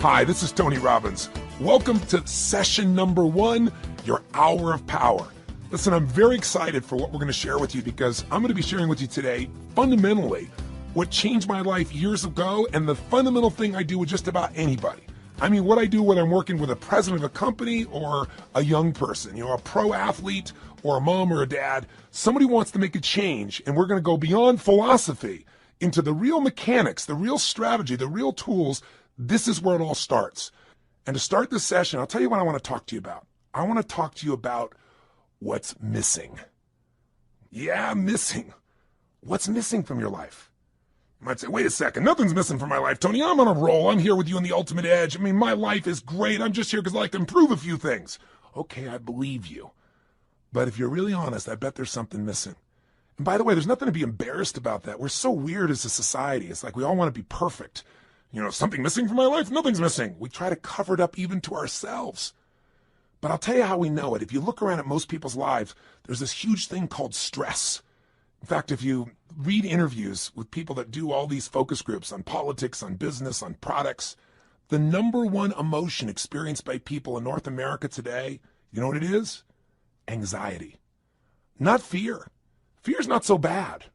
Hi, this is Tony Robbins. Welcome to session number 1, your hour of power. Listen, I'm very excited for what we're going to share with you because I'm going to be sharing with you today, fundamentally, what changed my life years ago and the fundamental thing I do with just about anybody. I mean, what I do whether I'm working with a president of a company or a young person, a pro athlete or a mom or a dad, somebody wants to make a change, and we're going to go beyond philosophy into the real mechanics, the real strategy, the real tools. This is where it all starts. And to start this session, I'll tell you what I want to talk to you about. I want to talk to you about what's missing. Yeah, missing. What's missing from your life? You might say, wait a second, nothing's missing from my life, Tony. I'm on a roll. I'm here with you on the ultimate edge. I mean, my life is great. I'm just here because I like to improve a few things. Okay, I believe you. But if you're really honest, I bet there's something missing. And by the way, there's nothing to be embarrassed about that. We're so weird as a society. It's like we all want to be perfect. Something missing from my life? Nothing's missing. We try to cover it up even to ourselves. But I'll tell you how we know it. If you look around at most people's lives, there's this huge thing called stress. In fact, if you read interviews with people that do all these focus groups on politics, on business, on products, the number one emotion experienced by people in North America today, you know what it is? Anxiety. Not fear. Fear's not so bad.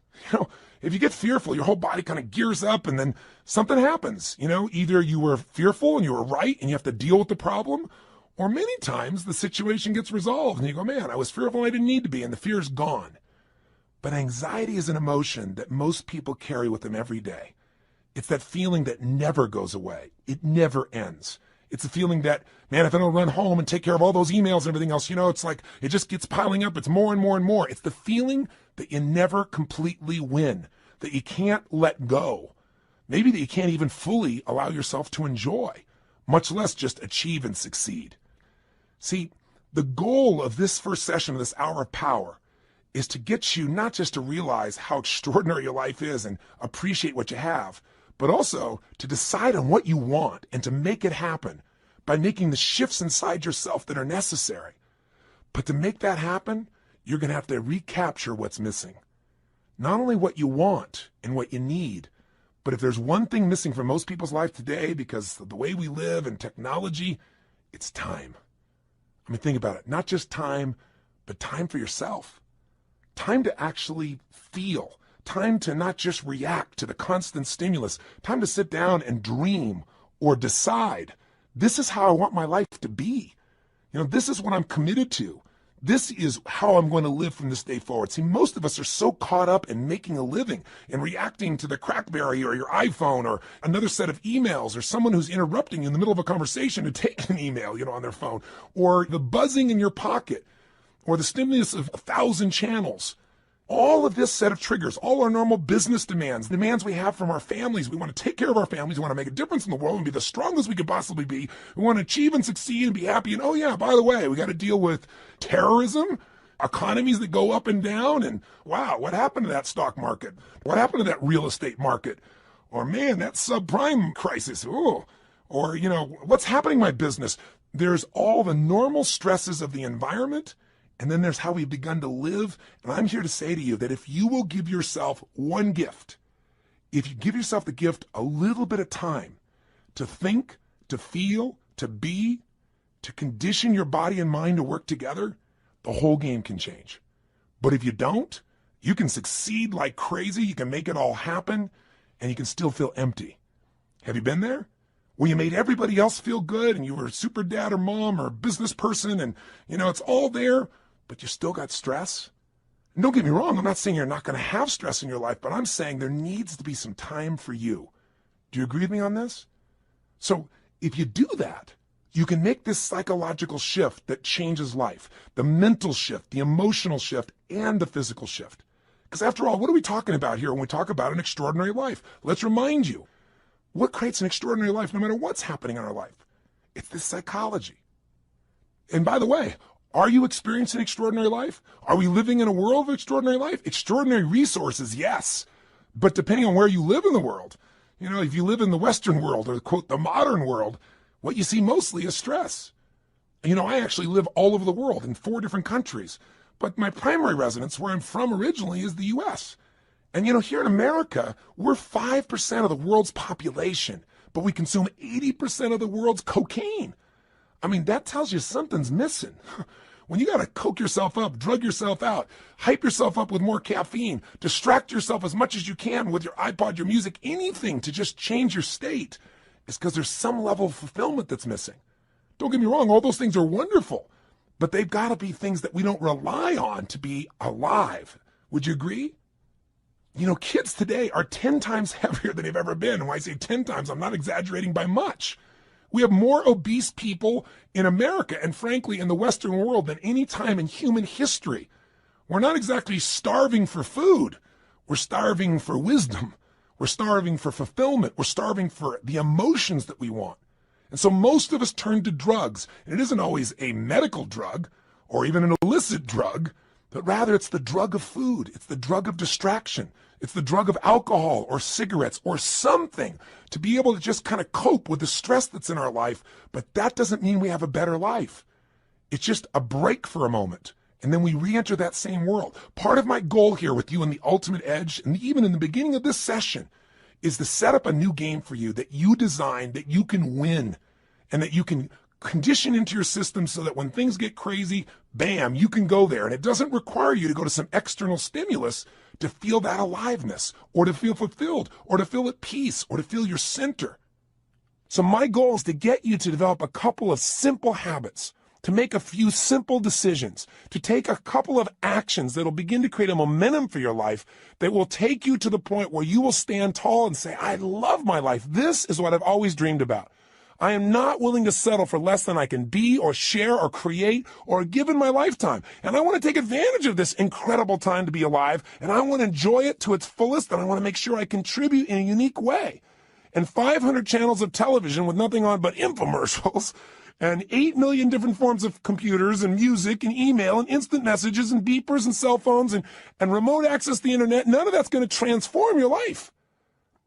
If you get fearful, your whole body kind of gears up and then something happens. Either you were fearful and you were right and you have to deal with the problem, or many times the situation gets resolved and you go, man, I was fearful and I didn't need to be, and the fear's gone. But anxiety is an emotion that most people carry with them every day. It's that feeling that never goes away. It never ends. It's a feeling that, man, if I don't run home and take care of all those emails and everything else, it's like it just gets piling up. It's more and more and more. It's the feeling that you never completely win, that you can't let go. Maybe that you can't even fully allow yourself to enjoy, much less just achieve and succeed. See, the goal of this first session of this hour of power is to get you not just to realize how extraordinary your life is and appreciate what you have, but also to decide on what you want and to make it happen by making the shifts inside yourself that are necessary. But to make that happen, you're going to have to recapture what's missing. Not only what you want and what you need, but if there's one thing missing from most people's life today because of the way we live and technology, it's time. I mean, think about it. Not just time, but time for yourself. Time to actually feel. Time to not just react to the constant stimulus. Time to sit down and dream or decide. This is how I want my life to be. This is what I'm committed to. This is how I'm going to live from this day forward. See, most of us are so caught up in making a living and reacting to the Crackberry or your iPhone or another set of emails or someone who's interrupting you in the middle of a conversation to take an email, on their phone, or the buzzing in your pocket, or the stimulus of 1,000 channels. All of this set of triggers, all our normal business demands we have from our families. We want to take care of our families. We want to make a difference in the world and be the strongest we could possibly be. We want to achieve and succeed and be happy. And oh yeah, by the way, we got to deal with terrorism, economies that go up and down. And wow, what happened to that stock market? What happened to that real estate market? Or man, that subprime crisis. Ooh. Or, what's happening in my business? There's all the normal stresses of the environment. And then there's how we've begun to live. And I'm here to say to you that if you will give yourself one gift, if you give yourself the gift a little bit of time to think, to feel, to be, to condition your body and mind to work together, the whole game can change. But if you don't, you can succeed like crazy. You can make it all happen and you can still feel empty. Have you been there? Where you made everybody else feel good and you were a super dad or mom or a business person and, it's all there. But you still got stress? And don't get me wrong, I'm not saying you're not going to have stress in your life, but I'm saying there needs to be some time for you. Do you agree with me on this? So if you do that, you can make this psychological shift that changes life, the mental shift, the emotional shift, and the physical shift. Because after all, what are we talking about here when we talk about an extraordinary life? Let's remind you, what creates an extraordinary life no matter what's happening in our life? It's this psychology. And by the way, are you experiencing extraordinary life? Are we living in a world of extraordinary life? Extraordinary resources, yes. But depending on where you live in the world, if you live in the Western world or, quote, the modern world, what you see mostly is stress. I actually live all over the world in 4 different countries. But my primary residence, where I'm from originally, is the U.S. And here in America, we're 5% of the world's population. but we consume 80% of the world's cocaine. I mean, that tells you something's missing. When you got to coke yourself up, drug yourself out, hype yourself up with more caffeine, distract yourself as much as you can with your iPod, your music, anything to just change your state, it's because there's some level of fulfillment that's missing. Don't get me wrong, all those things are wonderful, but they've got to be things that we don't rely on to be alive. Would you agree? You know, kids today are 10 times heavier than they've ever been. And when I say 10 times, I'm not exaggerating by much. We have more obese people in America and frankly in the Western world than any time in human history. We're not exactly starving for food. We're starving for wisdom. We're starving for fulfillment. We're starving for the emotions that we want. And so most of us turn to drugs. And it isn't always a medical drug or even an illicit drug, but rather it's the drug of food. It's the drug of distraction. It's the drug of alcohol or cigarettes or something to be able to just kind of cope with the stress that's in our life. But that doesn't mean we have a better life. It's just a break for a moment. And then we re-enter that same world. Part of my goal here with you in the Ultimate Edge, and even in the beginning of this session, is to set up a new game for you that you design, that you can win, and that you can condition into your system so that when things get crazy, bam, you can go there. And it doesn't require you to go to some external stimulus to feel that aliveness, or to feel fulfilled, or to feel at peace, or to feel your center. So my goal is to get you to develop a couple of simple habits, to make a few simple decisions, to take a couple of actions that will begin to create a momentum for your life that will take you to the point where you will stand tall and say, I love my life. This is what I've always dreamed about. I am not willing to settle for less than I can be or share or create or give in my lifetime. And I want to take advantage of this incredible time to be alive, and I want to enjoy it to its fullest, and I want to make sure I contribute in a unique way. And 500 channels of television with nothing on but infomercials, and 8 million different forms of computers and music and email and instant messages and beepers and cell phones and remote access to the internet, none of that's going to transform your life.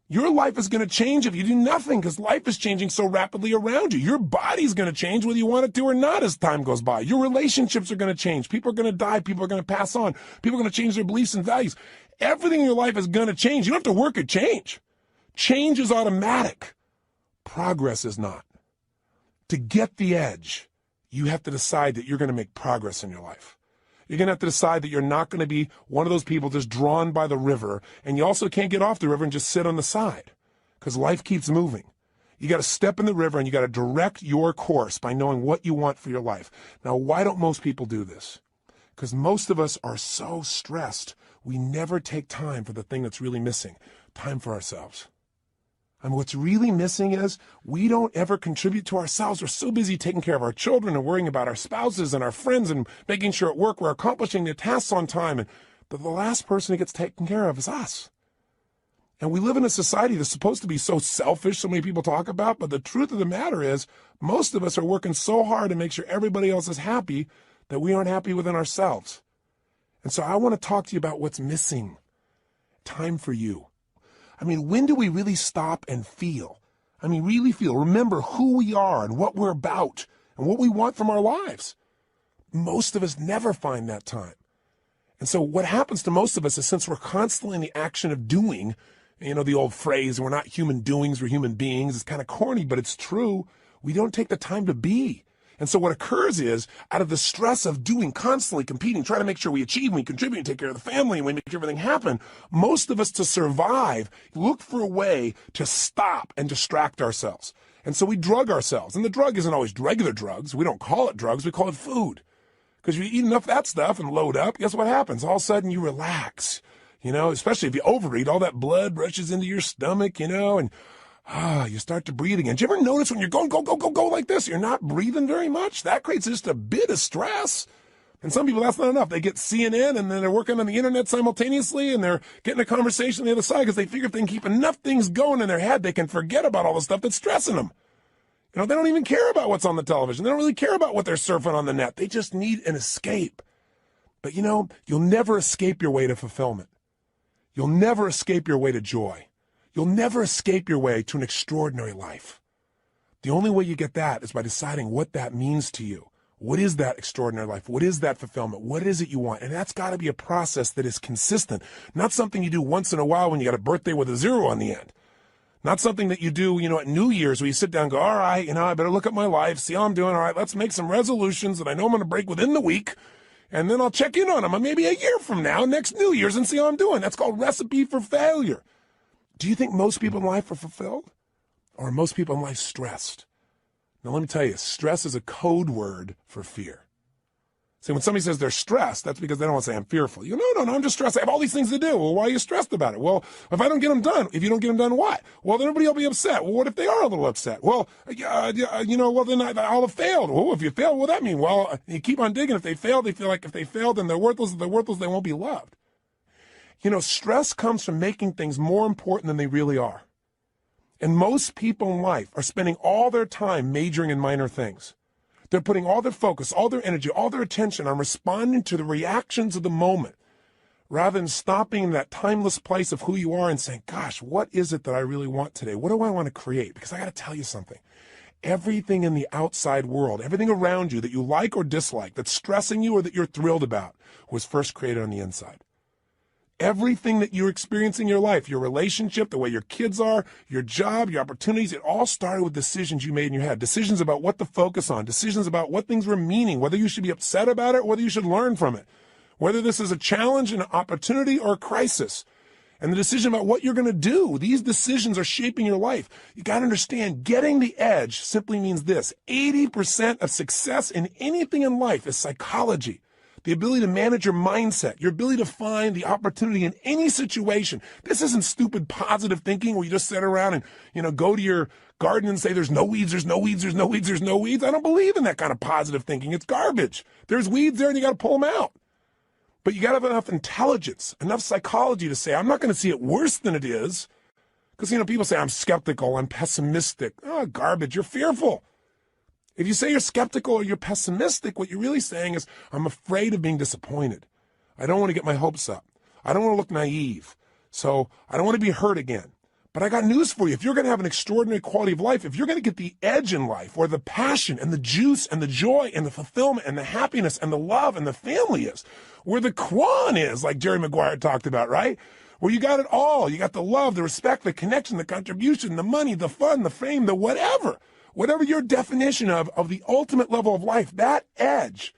Your life is going to change if you do nothing because life is changing so rapidly around you. Your body's going to change whether you want it to or not as time goes by. Your relationships are going to change. People are going to die. People are going to pass on. People are going to change their beliefs and values. Everything in your life is going to change. You don't have to work at change. Change is automatic. Progress is not. To get the edge, you have to decide that you're going to make progress in your life. You're going to have to decide that you're not going to be one of those people just drawn by the river, and you also can't get off the river and just sit on the side because life keeps moving. You got to step in the river and you got to direct your course by knowing what you want for your life. Now, why don't most people do this? Because most of us are so stressed, we never take time for the thing that's really missing, time for ourselves. And what's really missing is we don't ever contribute to ourselves. We're so busy taking care of our children and worrying about our spouses and our friends and making sure at work we're accomplishing the tasks on time. And the last person who gets taken care of is us. And we live in a society that's supposed to be so selfish, so many people talk about, but the truth of the matter is most of us are working so hard to make sure everybody else is happy that we aren't happy within ourselves. And so I want to talk to you about what's missing. Time for you. I mean, when do we really stop and feel? I mean, really feel, remember who we are and what we're about and what we want from our lives. Most of us never find that time. And so what happens to most of us is since we're constantly in the action of doing, you know, the old phrase, we're not human doings, we're human beings. It's kind of corny, but it's true. We don't take the time to be. And so what occurs is, out of the stress of doing, constantly competing, trying to make sure we achieve, we contribute, take care of the family, and we make everything happen, most of us to survive look for a way to stop and distract ourselves. And so we drug ourselves. And the drug isn't always regular drugs. We don't call it drugs. We call it food. Because you eat enough of that stuff and load up, guess what happens? All of a sudden you relax. You know, especially if you overeat, all that blood rushes into your stomach, you know, and you start to breathe again. Do you ever notice when you're going, go like this, you're not breathing very much? That creates just a bit of stress. And some people, that's not enough. They get CNN and then they're working on the internet simultaneously and they're getting a conversation on the other side because they figure if they can keep enough things going in their head, they can forget about all the stuff that's stressing them. You know, they don't even care about what's on the television. They don't really care about what they're surfing on the net. They just need an escape. But you know, you'll never escape your way to fulfillment. You'll never escape your way to joy. You'll never escape your way to an extraordinary life. The only way you get that is by deciding what that means to you. What is that extraordinary life? What is that fulfillment? What is it you want? And that's got to be a process that is consistent, not something you do once in a while when you got a birthday with a zero on the end. Not something that you do, at New Year's where you sit down and go, all right, I better look at my life, see how I'm doing. All right, let's make some resolutions that I know I'm going to break within the week. And then I'll check in on them maybe a year from now, next New Year's, and see how I'm doing. That's called recipe for failure. Do you think most people in life are fulfilled? Or are most people in life stressed? Now, let me tell you, stress is a code word for fear. See, when somebody says they're stressed, that's because they don't want to say I'm fearful. No, I'm just stressed. I have all these things to do. Well, why are you stressed about it? Well, if I don't get them done, if you don't get them done, what? Well, then everybody will be upset. Well, what if they are a little upset? Well, well, then I'll have failed. Well, if you fail, what does that mean? Well, you keep on digging. If they fail, they feel like if they failed, then they're worthless. If they're worthless, they won't be loved. Stress comes from making things more important than they really are. And most people in life are spending all their time majoring in minor things. They're putting all their focus, all their energy, all their attention on responding to the reactions of the moment, rather than stopping in that timeless place of who you are and saying, gosh, what is it that I really want today? What do I want to create? Because I got to tell you something. Everything in the outside world, everything around you that you like or dislike, that's stressing you or that you're thrilled about, was first created on the inside. Everything that you're experiencing in your life, your relationship, the way your kids are, your job, your opportunities, it all started with decisions you made in your head. Decisions about what to focus on, decisions about what things were meaning, whether you should be upset about it, whether you should learn from it, whether this is a challenge, an opportunity, or a crisis. And the decision about what you're going to do, these decisions are shaping your life. You got to understand, getting the edge simply means this. 80% of success in anything in life is psychology. The ability to manage your mindset, your ability to find the opportunity in any situation. This isn't stupid positive thinking where you just sit around and, go to your garden and say, there's no weeds, there's no weeds, there's no weeds, there's no weeds. I don't believe in that kind of positive thinking. It's garbage. There's weeds there and you got to pull them out. But you got to have enough intelligence, enough psychology to say, I'm not going to see it worse than it is. Because, people say, I'm skeptical, I'm pessimistic. Oh, garbage. You're fearful. If you say you're skeptical or you're pessimistic, what you're really saying is, I'm afraid of being disappointed. I don't want to get my hopes up. I don't want to look naive. So I don't want to be hurt again. But I got news for you. If you're going to have an extraordinary quality of life, if you're going to get the edge in life, where the passion and the juice and the joy and the fulfillment and the happiness and the love and the family is, where the Quan is, like Jerry Maguire talked about, right? Where you got it all. You got the love, the respect, the connection, the contribution, the money, the fun, the fame, the whatever. Whatever your definition of the ultimate level of life, that edge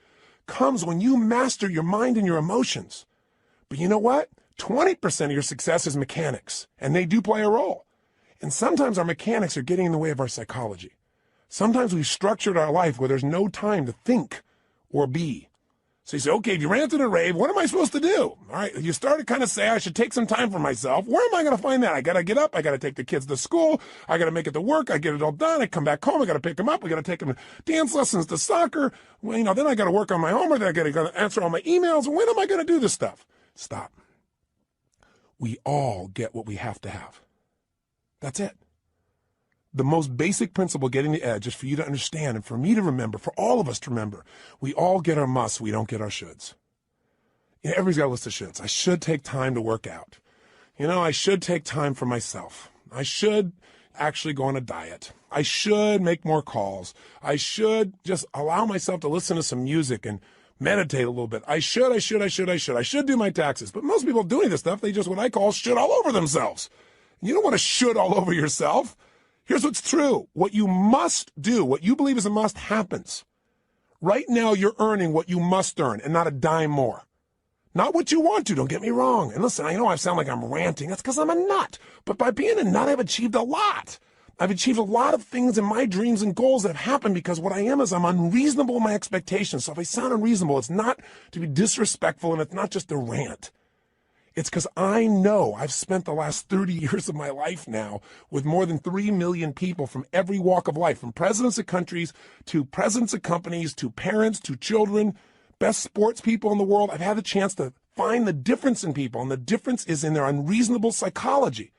comes when you master your mind and your emotions. But you know what? 20% of your success is mechanics, and they do play a role. And sometimes our mechanics are getting in the way of our psychology. Sometimes we've structured our life where there's no time to think or be. So you say, okay, if you ran to the rave, what am I supposed to do? All right, you start to kind of say, I should take some time for myself. Where am I going to find that? I got to get up. I got to take the kids to school. I got to make it to work. I get it all done. I come back home. I got to pick them up. I got to take them to dance lessons, to soccer. Well, then I got to work on my homework. Then I got to answer all my emails. When am I going to do this stuff? Stop. We all get what we have to have. That's it. The most basic principle getting the edge is for you to understand and for me to remember, for all of us to remember, we all get our musts, we don't get our shoulds. Everybody's got a list of shoulds. I should take time to work out. I should take time for myself. I should actually go on a diet. I should make more calls. I should just allow myself to listen to some music and meditate a little bit. I should do my taxes. But most people doing this stuff, they just what I call should all over themselves. You don't want to should all over yourself. Here's what's true. What you must do, what you believe is a must, happens. Right now, you're earning what you must earn and not a dime more. Not what you want to, don't get me wrong. And listen, I know I sound like I'm ranting. That's because I'm a nut. But by being a nut, I've achieved a lot. I've achieved a lot of things in my dreams and goals that have happened because what I am is I'm unreasonable in my expectations. So if I sound unreasonable, it's not to be disrespectful and it's not just a rant. It's because I know I've spent the last 30 years of my life now with more than 3 million people from every walk of life, from presidents of countries to presidents of companies to parents to children, best sports people in the world. I've had the chance to find the difference in people, and the difference is in their unreasonable psychology.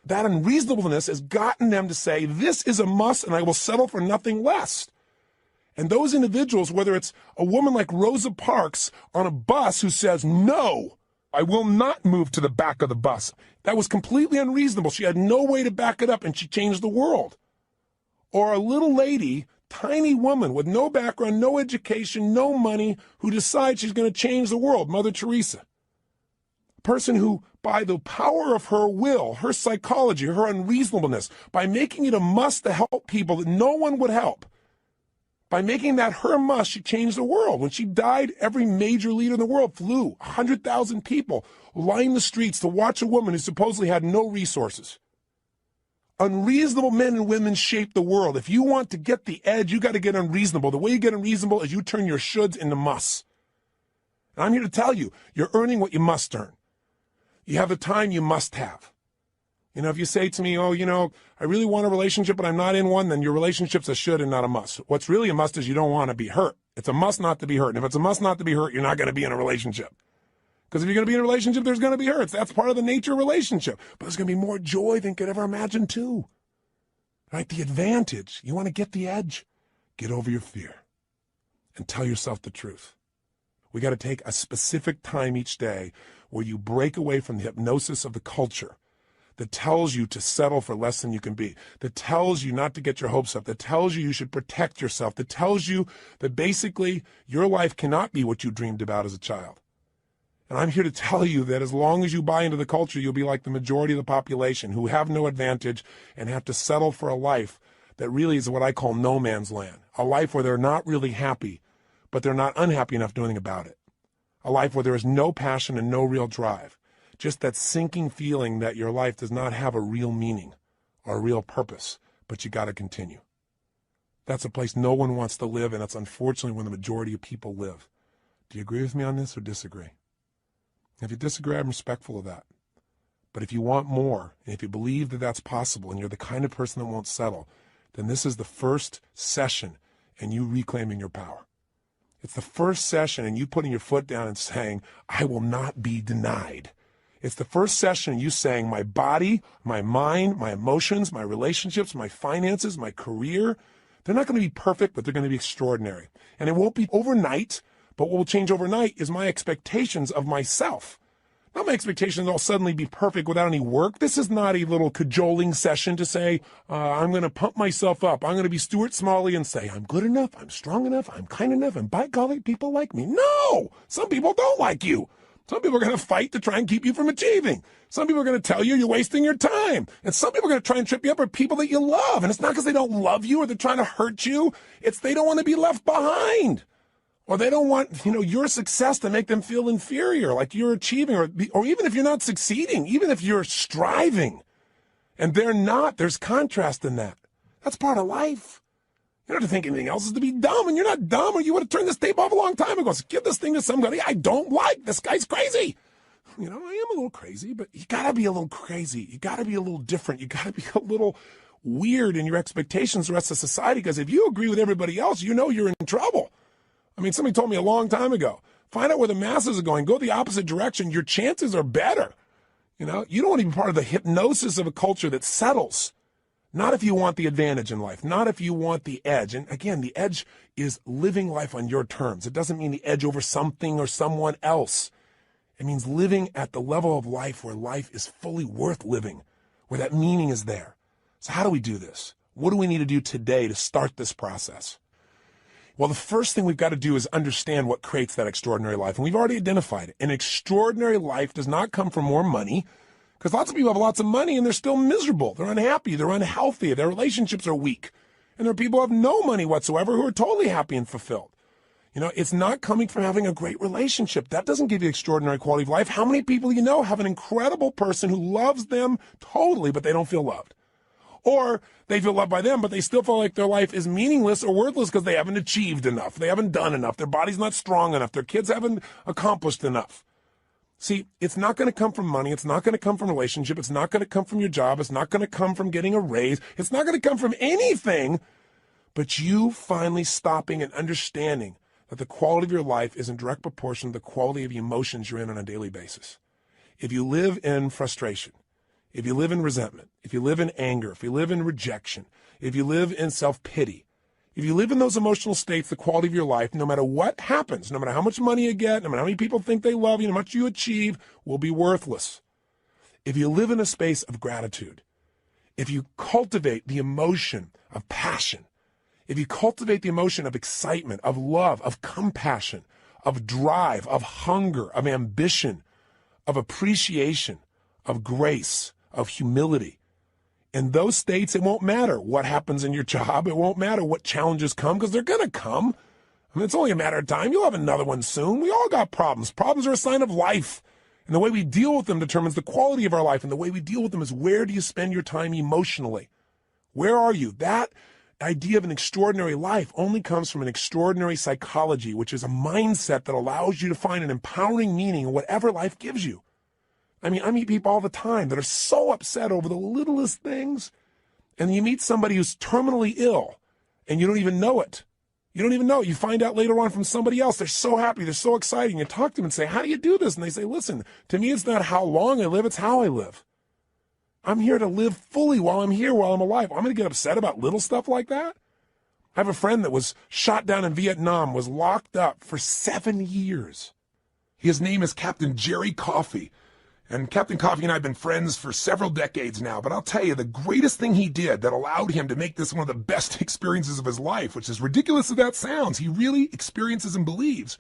That unreasonableness has gotten them to say, this is a must and I will settle for nothing less. And those individuals, whether it's a woman like Rosa Parks on a bus who says, no, I will not move to the back of the bus. That was completely unreasonable. She had no way to back it up, and she changed the world. Or a little lady, tiny woman with no background, no education, no money, who decides she's going to change the world, Mother Teresa. A person who by the power of her will, her psychology, her unreasonableness, by making it a must to help people that no one would help. By making that her must, she changed the world. When she died, every major leader in the world flew. 100,000 people lined the streets to watch a woman who supposedly had no resources. Unreasonable men and women shape the world. If you want to get the edge, you got to get unreasonable. The way you get unreasonable is you turn your shoulds into musts. And I'm here to tell you, you're earning what you must earn. You have the time you must have. You know, if you say to me, oh, you know, I really want a relationship, but I'm not in one, then your relationship's a should and not a must. What's really a must is you don't want to be hurt. It's a must not to be hurt. And if it's a must not to be hurt, you're not going to be in a relationship. Because if you're going to be in a relationship, there's going to be hurts. That's part of the nature of a relationship. But there's going to be more joy than you could ever imagine too. Right? The advantage. You want to get the edge. Get over your fear and tell yourself the truth. We got to take a specific time each day where you break away from the hypnosis of the culture that tells you to settle for less than you can be, that tells you not to get your hopes up, that tells you you should protect yourself, that tells you that basically your life cannot be what you dreamed about as a child. And I'm here to tell you that as long as you buy into the culture, you'll be like the majority of the population who have no advantage and have to settle for a life that really is what I call no man's land, a life where they're not really happy, but they're not unhappy enough doing anything about it, a life where there is no passion and no real drive, just that sinking feeling that your life does not have a real meaning or a real purpose, but you got to continue. That's a place no one wants to live, and that's unfortunately where the majority of people live. Do you agree with me on this or disagree? If you disagree, I'm respectful of that. But if you want more, and if you believe that that's possible, and you're the kind of person that won't settle, then this is the first session in you reclaiming your power. It's the first session in you putting your foot down and saying, I will not be denied. It's the first session in you saying, my body, my mind, my emotions, my relationships, my finances, my career, they're not going to be perfect, but they're going to be extraordinary. And it won't be overnight. But what will change overnight is my expectations of myself. Not my expectations I'll suddenly be perfect without any work. This is not a little cajoling session to say, I'm going to pump myself up. I'm going to be Stuart Smalley and say, I'm good enough, I'm strong enough, I'm kind enough, and by golly, people like me. No! Some people don't like you. Some people are going to fight to try and keep you from achieving. Some people are going to tell you you're wasting your time. And some people are going to try and trip you up are people that you love. And it's not because they don't love you or they're trying to hurt you. It's they don't want to be left behind. Or they don't want, your success to make them feel inferior, like you're achieving, or even if you're not succeeding, even if you're striving, and they're not, there's contrast in that. That's part of life. You don't have to think anything else is to be dumb, and you're not dumb, or you would have turned this tape off a long time ago. So give this thing to somebody I don't like. This guy's crazy. I am a little crazy, but you got to be a little crazy. You got to be a little different. You got to be a little weird in your expectations of the rest of society, because if you agree with everybody else, you're in trouble. Somebody told me a long time ago, find out where the masses are going, go the opposite direction, your chances are better. You don't want to be part of the hypnosis of a culture that settles. Not if you want the advantage in life, not if you want the edge. And again, the edge is living life on your terms. It doesn't mean the edge over something or someone else. It means living at the level of life where life is fully worth living, where that meaning is there. So how do we do this? What do we need to do today to start this process? Well, the first thing we've got to do is understand what creates that extraordinary life. And we've already identified it. An extraordinary life does not come from more money, because lots of people have lots of money and they're still miserable. They're unhappy. They're unhealthy. Their relationships are weak. And there are people who have no money whatsoever who are totally happy and fulfilled. It's not coming from having a great relationship. That doesn't give you extraordinary quality of life. How many people have an incredible person who loves them totally, but they don't feel loved? Or they feel loved by them, but they still feel like their life is meaningless or worthless because they haven't achieved enough. They haven't done enough. Their body's not strong enough. Their kids haven't accomplished enough. See, it's not going to come from money. It's not going to come from relationship. It's not going to come from your job. It's not going to come from getting a raise. It's not going to come from anything but you finally stopping and understanding that the quality of your life is in direct proportion to the quality of the emotions you're in on a daily basis. If you live in frustration, if you live in resentment, if you live in anger, if you live in rejection, if you live in self-pity, if you live in those emotional states, the quality of your life, no matter what happens, no matter how much money you get, no matter how many people think they love you, no matter how much you achieve, will be worthless. If you live in a space of gratitude, if you cultivate the emotion of passion, if you cultivate the emotion of excitement, of love, of compassion, of drive, of hunger, of ambition, of appreciation, of grace, of humility. In those states, it won't matter what happens in your job. It won't matter what challenges come, because they're going to come. I mean, it's only a matter of time. You'll have another one soon. We all got problems. Problems are a sign of life. And the way we deal with them determines the quality of our life. And the way we deal with them is, where do you spend your time emotionally? Where are you? That idea of an extraordinary life only comes from an extraordinary psychology, which is a mindset that allows you to find an empowering meaning in whatever life gives you. I mean, I meet people all the time that are so upset over the littlest things. And you meet somebody who's terminally ill and you don't even know it. You don't even know. You find out later on from somebody else. They're so happy. They're so excited. You talk to them and say, how do you do this? And they say, listen, to me, it's not how long I live. It's how I live. I'm here to live fully while I'm here, while I'm alive. I'm going to get upset about little stuff like that. I have a friend that was shot down in Vietnam, was locked up for 7 years. His name is Captain Jerry Coffey. And Captain Coffey and I have been friends for several decades now, but I'll tell you, the greatest thing he did that allowed him to make this one of the best experiences of his life, which is ridiculous as that sounds, he really experiences and believes,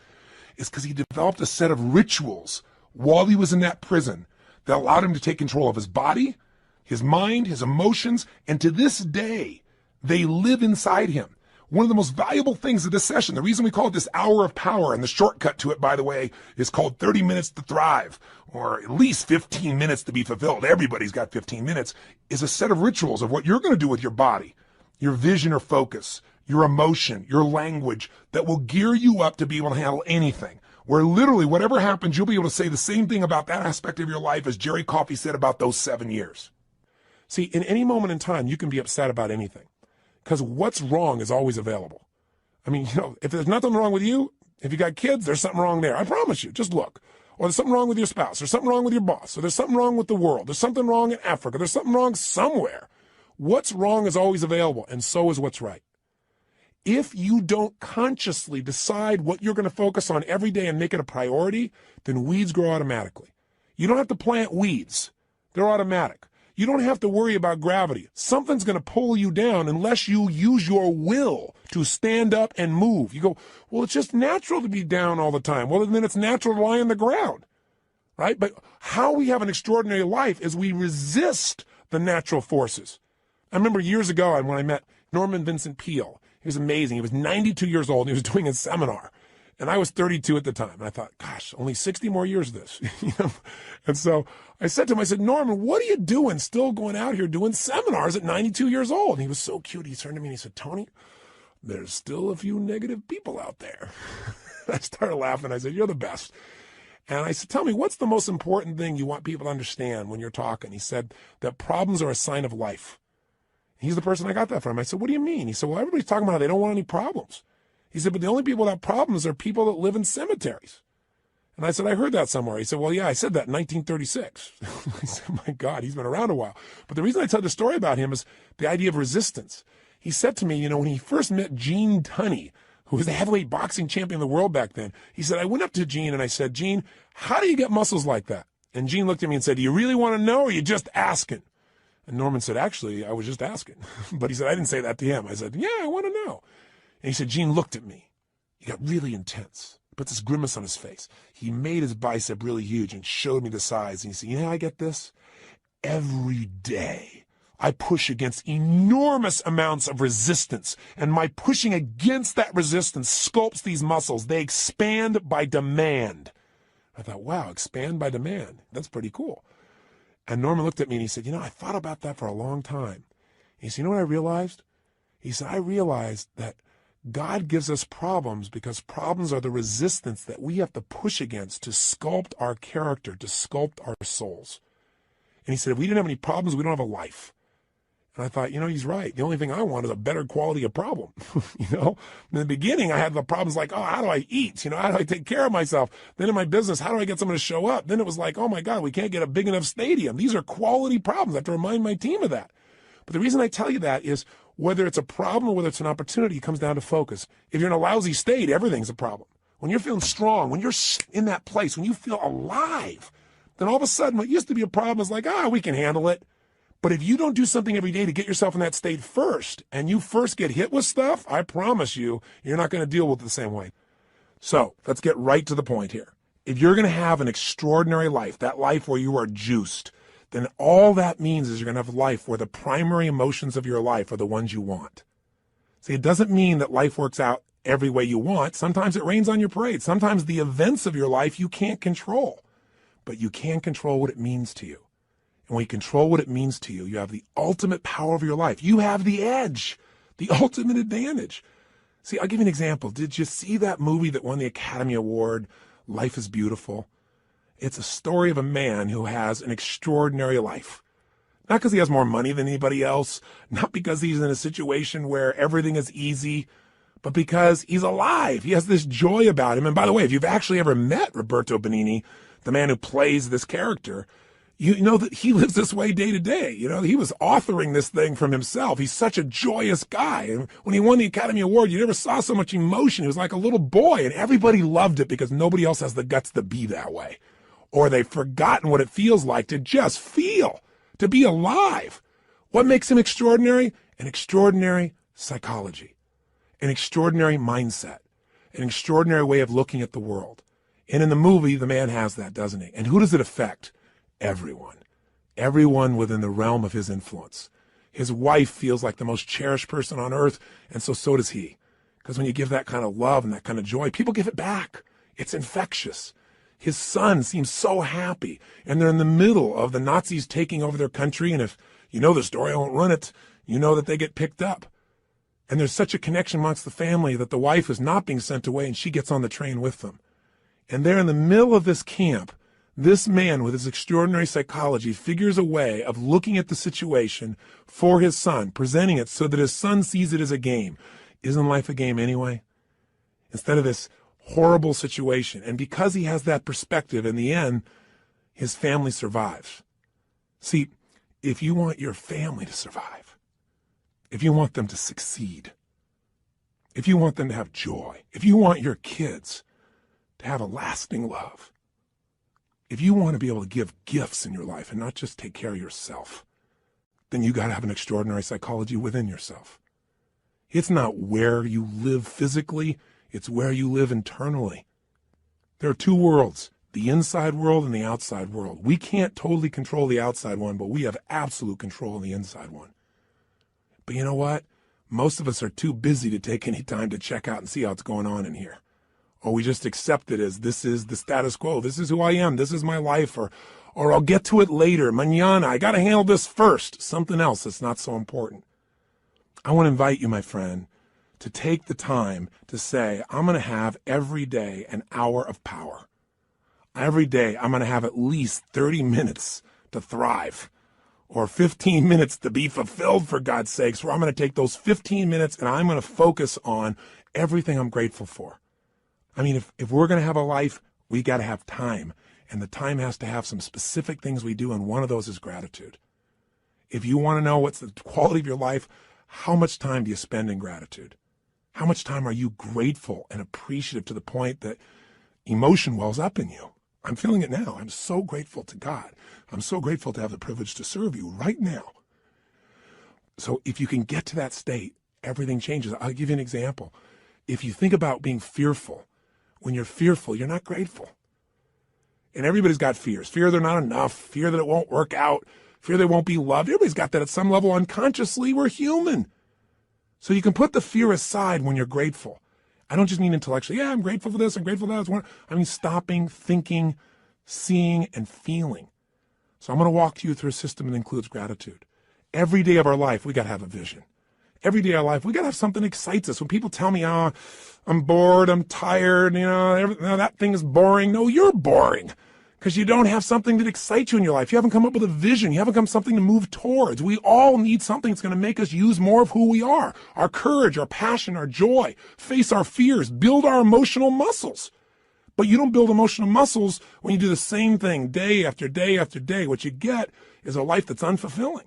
is because he developed a set of rituals while he was in that prison that allowed him to take control of his body, his mind, his emotions, and to this day, they live inside him. One of the most valuable things of this session, the reason we call it this hour of power, and the shortcut to it, by the way, is called 30 minutes to thrive, or at least 15 minutes to be fulfilled. Everybody's got 15 minutes, is a set of rituals of what you're going to do with your body, your vision or focus, your emotion, your language, that will gear you up to be able to handle anything. Where literally whatever happens, you'll be able to say the same thing about that aspect of your life as Jerry Coffey said about those 7 years. See, in any moment in time, you can be upset about anything. Because what's wrong is always available. I mean, if there's nothing wrong with you, if you got kids, there's something wrong there. I promise you. Just look. Or there's something wrong with your spouse. There's something wrong with your boss. Or there's something wrong with the world. There's something wrong in Africa. There's something wrong somewhere. What's wrong is always available, and so is what's right. If you don't consciously decide what you're going to focus on every day and make it a priority, then weeds grow automatically. You don't have to plant weeds. They're automatic. You don't have to worry about gravity. Something's going to pull you down unless you use your will to stand up and move. You go, well, it's just natural to be down all the time. Well, then it's natural to lie on the ground, right? But how we have an extraordinary life is we resist the natural forces. I remember years ago when I met Norman Vincent Peale. He was amazing. He was 92 years old, and he was doing a seminar. And I was 32 at the time. And I thought, gosh, only 60 more years of this. And so I said to him, I said, Norman, what are you doing still going out here doing seminars at 92 years old? And he was so cute. He turned to me and he said, Tony, there's still a few negative people out there. I started laughing. I said, you're the best. And I said, tell me, what's the most important thing you want people to understand when you're talking? He said that problems are a sign of life. He's the person I got that from. I said, what do you mean? He said, well, everybody's talking about how they don't want any problems. He said, but the only people without problems are people that live in cemeteries. And I said, I heard that somewhere. He said, well, yeah, I said that in 1936. I said, my God, he's been around a while. But the reason I tell the story about him is the idea of resistance. He said to me, when he first met Gene Tunney, who was the heavyweight boxing champion of the world back then, he said, I went up to Gene and I said, Gene, how do you get muscles like that? And Gene looked at me and said, do you really want to know, or are you just asking? And Norman said, actually, I was just asking. But he said, I didn't say that to him. I said, yeah, I want to know. And he said, Gene looked at me. He got really intense. He put this grimace on his face. He made his bicep really huge and showed me the size. And he said, you know how I get this? Every day I push against enormous amounts of resistance. And my pushing against that resistance sculpts these muscles. They expand by demand. I thought, wow, expand by demand. That's pretty cool. And Norman looked at me and he said, I thought about that for a long time. He said, you know what I realized? He said, I realized that God gives us problems because problems are the resistance that we have to push against to sculpt our character, to sculpt our souls. And he said, if we didn't have any problems, we don't have a life. And I thought, he's right. The only thing I want is a better quality of problem. In the beginning, I had the problems like, oh, how do I eat? How do I take care of myself? Then in my business, how do I get someone to show up? Then it was like, oh my God, we can't get a big enough stadium. These are quality problems. I have to remind my team of that. But the reason I tell you that is whether it's a problem or whether it's an opportunity, it comes down to focus. If you're in a lousy state, everything's a problem. When you're feeling strong, when you're in that place, when you feel alive, then all of a sudden what used to be a problem is like, we can handle it. But if you don't do something every day to get yourself in that state first, and you first get hit with stuff, I promise you, you're not going to deal with it the same way. So let's get right to the point here. If you're going to have an extraordinary life, that life where you are juiced, then all that means is you're going to have a life where the primary emotions of your life are the ones you want. See, it doesn't mean that life works out every way you want. Sometimes it rains on your parade. Sometimes the events of your life you can't control, but you can control what it means to you. And when you control what it means to you, you have the ultimate power of your life. You have the edge, the ultimate advantage. See, I'll give you an example. Did you see that movie that won the Academy Award, Life is Beautiful? It's a story of a man who has an extraordinary life. Not because he has more money than anybody else, not because he's in a situation where everything is easy, but because he's alive. He has this joy about him. And by the way, if you've actually ever met Roberto Benigni, the man who plays this character, you know that he lives this way day to day. You know, he was authoring this thing from himself. He's such a joyous guy. And when he won the Academy Award, you never saw so much emotion. He was like a little boy, and everybody loved it because nobody else has the guts to be that way. Or they've forgotten what it feels like to just feel, to be alive. What makes him extraordinary? An extraordinary psychology, an extraordinary mindset, an extraordinary way of looking at the world. And in the movie, the man has that, doesn't he? And who does it affect? Everyone. Everyone within the realm of his influence. His wife feels like the most cherished person on earth, and so does he. Because when you give that kind of love and that kind of joy, people give it back. It's infectious. His son seems so happy, and they're in the middle of the Nazis taking over their country, and if you know the story, I won't run it, you know that they get picked up. And there's such a connection amongst the family that the wife is not being sent away, and she gets on the train with them. And there in the middle of this camp, this man with his extraordinary psychology figures a way of looking at the situation for his son, presenting it so that his son sees it as a game. Isn't life a game anyway? Instead of this horrible situation. And because he has that perspective, in the end, his family survives. See, if you want your family to survive, if you want them to succeed, if you want them to have joy, if you want your kids to have a lasting love, if you want to be able to give gifts in your life and not just take care of yourself, then you got to have an extraordinary psychology within yourself. It's not where you live physically, it's where you live internally. There are two worlds, the inside world and the outside world. We can't totally control the outside one, but we have absolute control of the inside one. But you know what? Most of us are too busy to take any time to check out and see how it's going on in here. Or we just accept it as this is the status quo. This is who I am. This is my life. Or I'll get to it later. Mañana. I got to handle this first. Something else that's not so important. I want to invite you, my friend, to take the time to say, I'm going to have every day an hour of power. Every day I'm going to have at least 30 minutes to thrive, or 15 minutes to be fulfilled, for God's sakes, where I'm going to take those 15 minutes and I'm going to focus on everything I'm grateful for. I mean, if we're going to have a life, we got to have time, and the time has to have some specific things we do, and one of those is gratitude. If you want to know what's the quality of your life, how much time do you spend in gratitude? How much time are you grateful and appreciative to the point that emotion wells up in you? I'm feeling it now. I'm so grateful to God. I'm so grateful to have the privilege to serve you right now. So if you can get to that state, everything changes. I'll give you an example. If you think about being fearful, when you're fearful, you're not grateful. And everybody's got fears. Fear they're not enough, fear that it won't work out, fear they won't be loved. Everybody's got that at some level unconsciously. We're human. So you can put the fear aside when you're grateful. I don't just mean intellectually, yeah, I'm grateful for this, I'm grateful for that. I mean stopping, thinking, seeing, and feeling. So I'm going to walk you through a system that includes gratitude. Every day of our life, we got to have a vision. Every day of our life, we got to have something that excites us. When people tell me, oh, I'm bored, I'm tired, that thing is boring. No, you're boring because you don't have something that excites you in your life. You haven't come up with a vision. You haven't come something to move towards. We all need something that's going to make us use more of who we are, our courage, our passion, our joy, face our fears, build our emotional muscles. But you don't build emotional muscles when you do the same thing day after day after day. What you get is a life that's unfulfilling.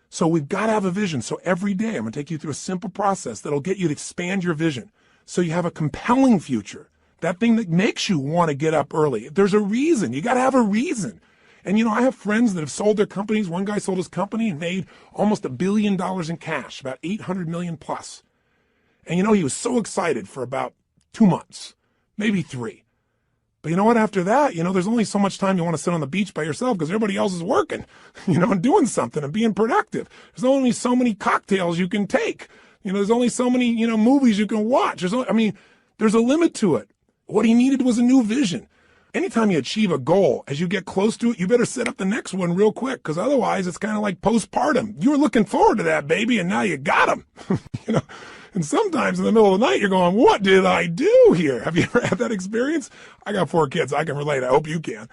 So we've got to have a vision. So every day I'm going to take you through a simple process that'll get you to expand your vision so you have a compelling future. That thing that makes you want to get up early. There's a reason. You got to have a reason. And, I have friends that have sold their companies. One guy sold his company and made almost $1 billion in cash, about 800 million plus. And, he was so excited for about 2 months, maybe 3. But you know what? After that, there's only so much time you want to sit on the beach by yourself because everybody else is working, and doing something and being productive. There's only so many cocktails you can take. There's only so many, movies you can watch. There's a limit to it. What he needed was a new vision. Anytime you achieve a goal, as you get close to it, you better set up the next one real quick, because otherwise it's kind of like postpartum. You were looking forward to that baby, and now you got him. And sometimes in the middle of the night, you're going, what did I do here? Have you ever had that experience? I got 4 kids. I can relate. I hope you can.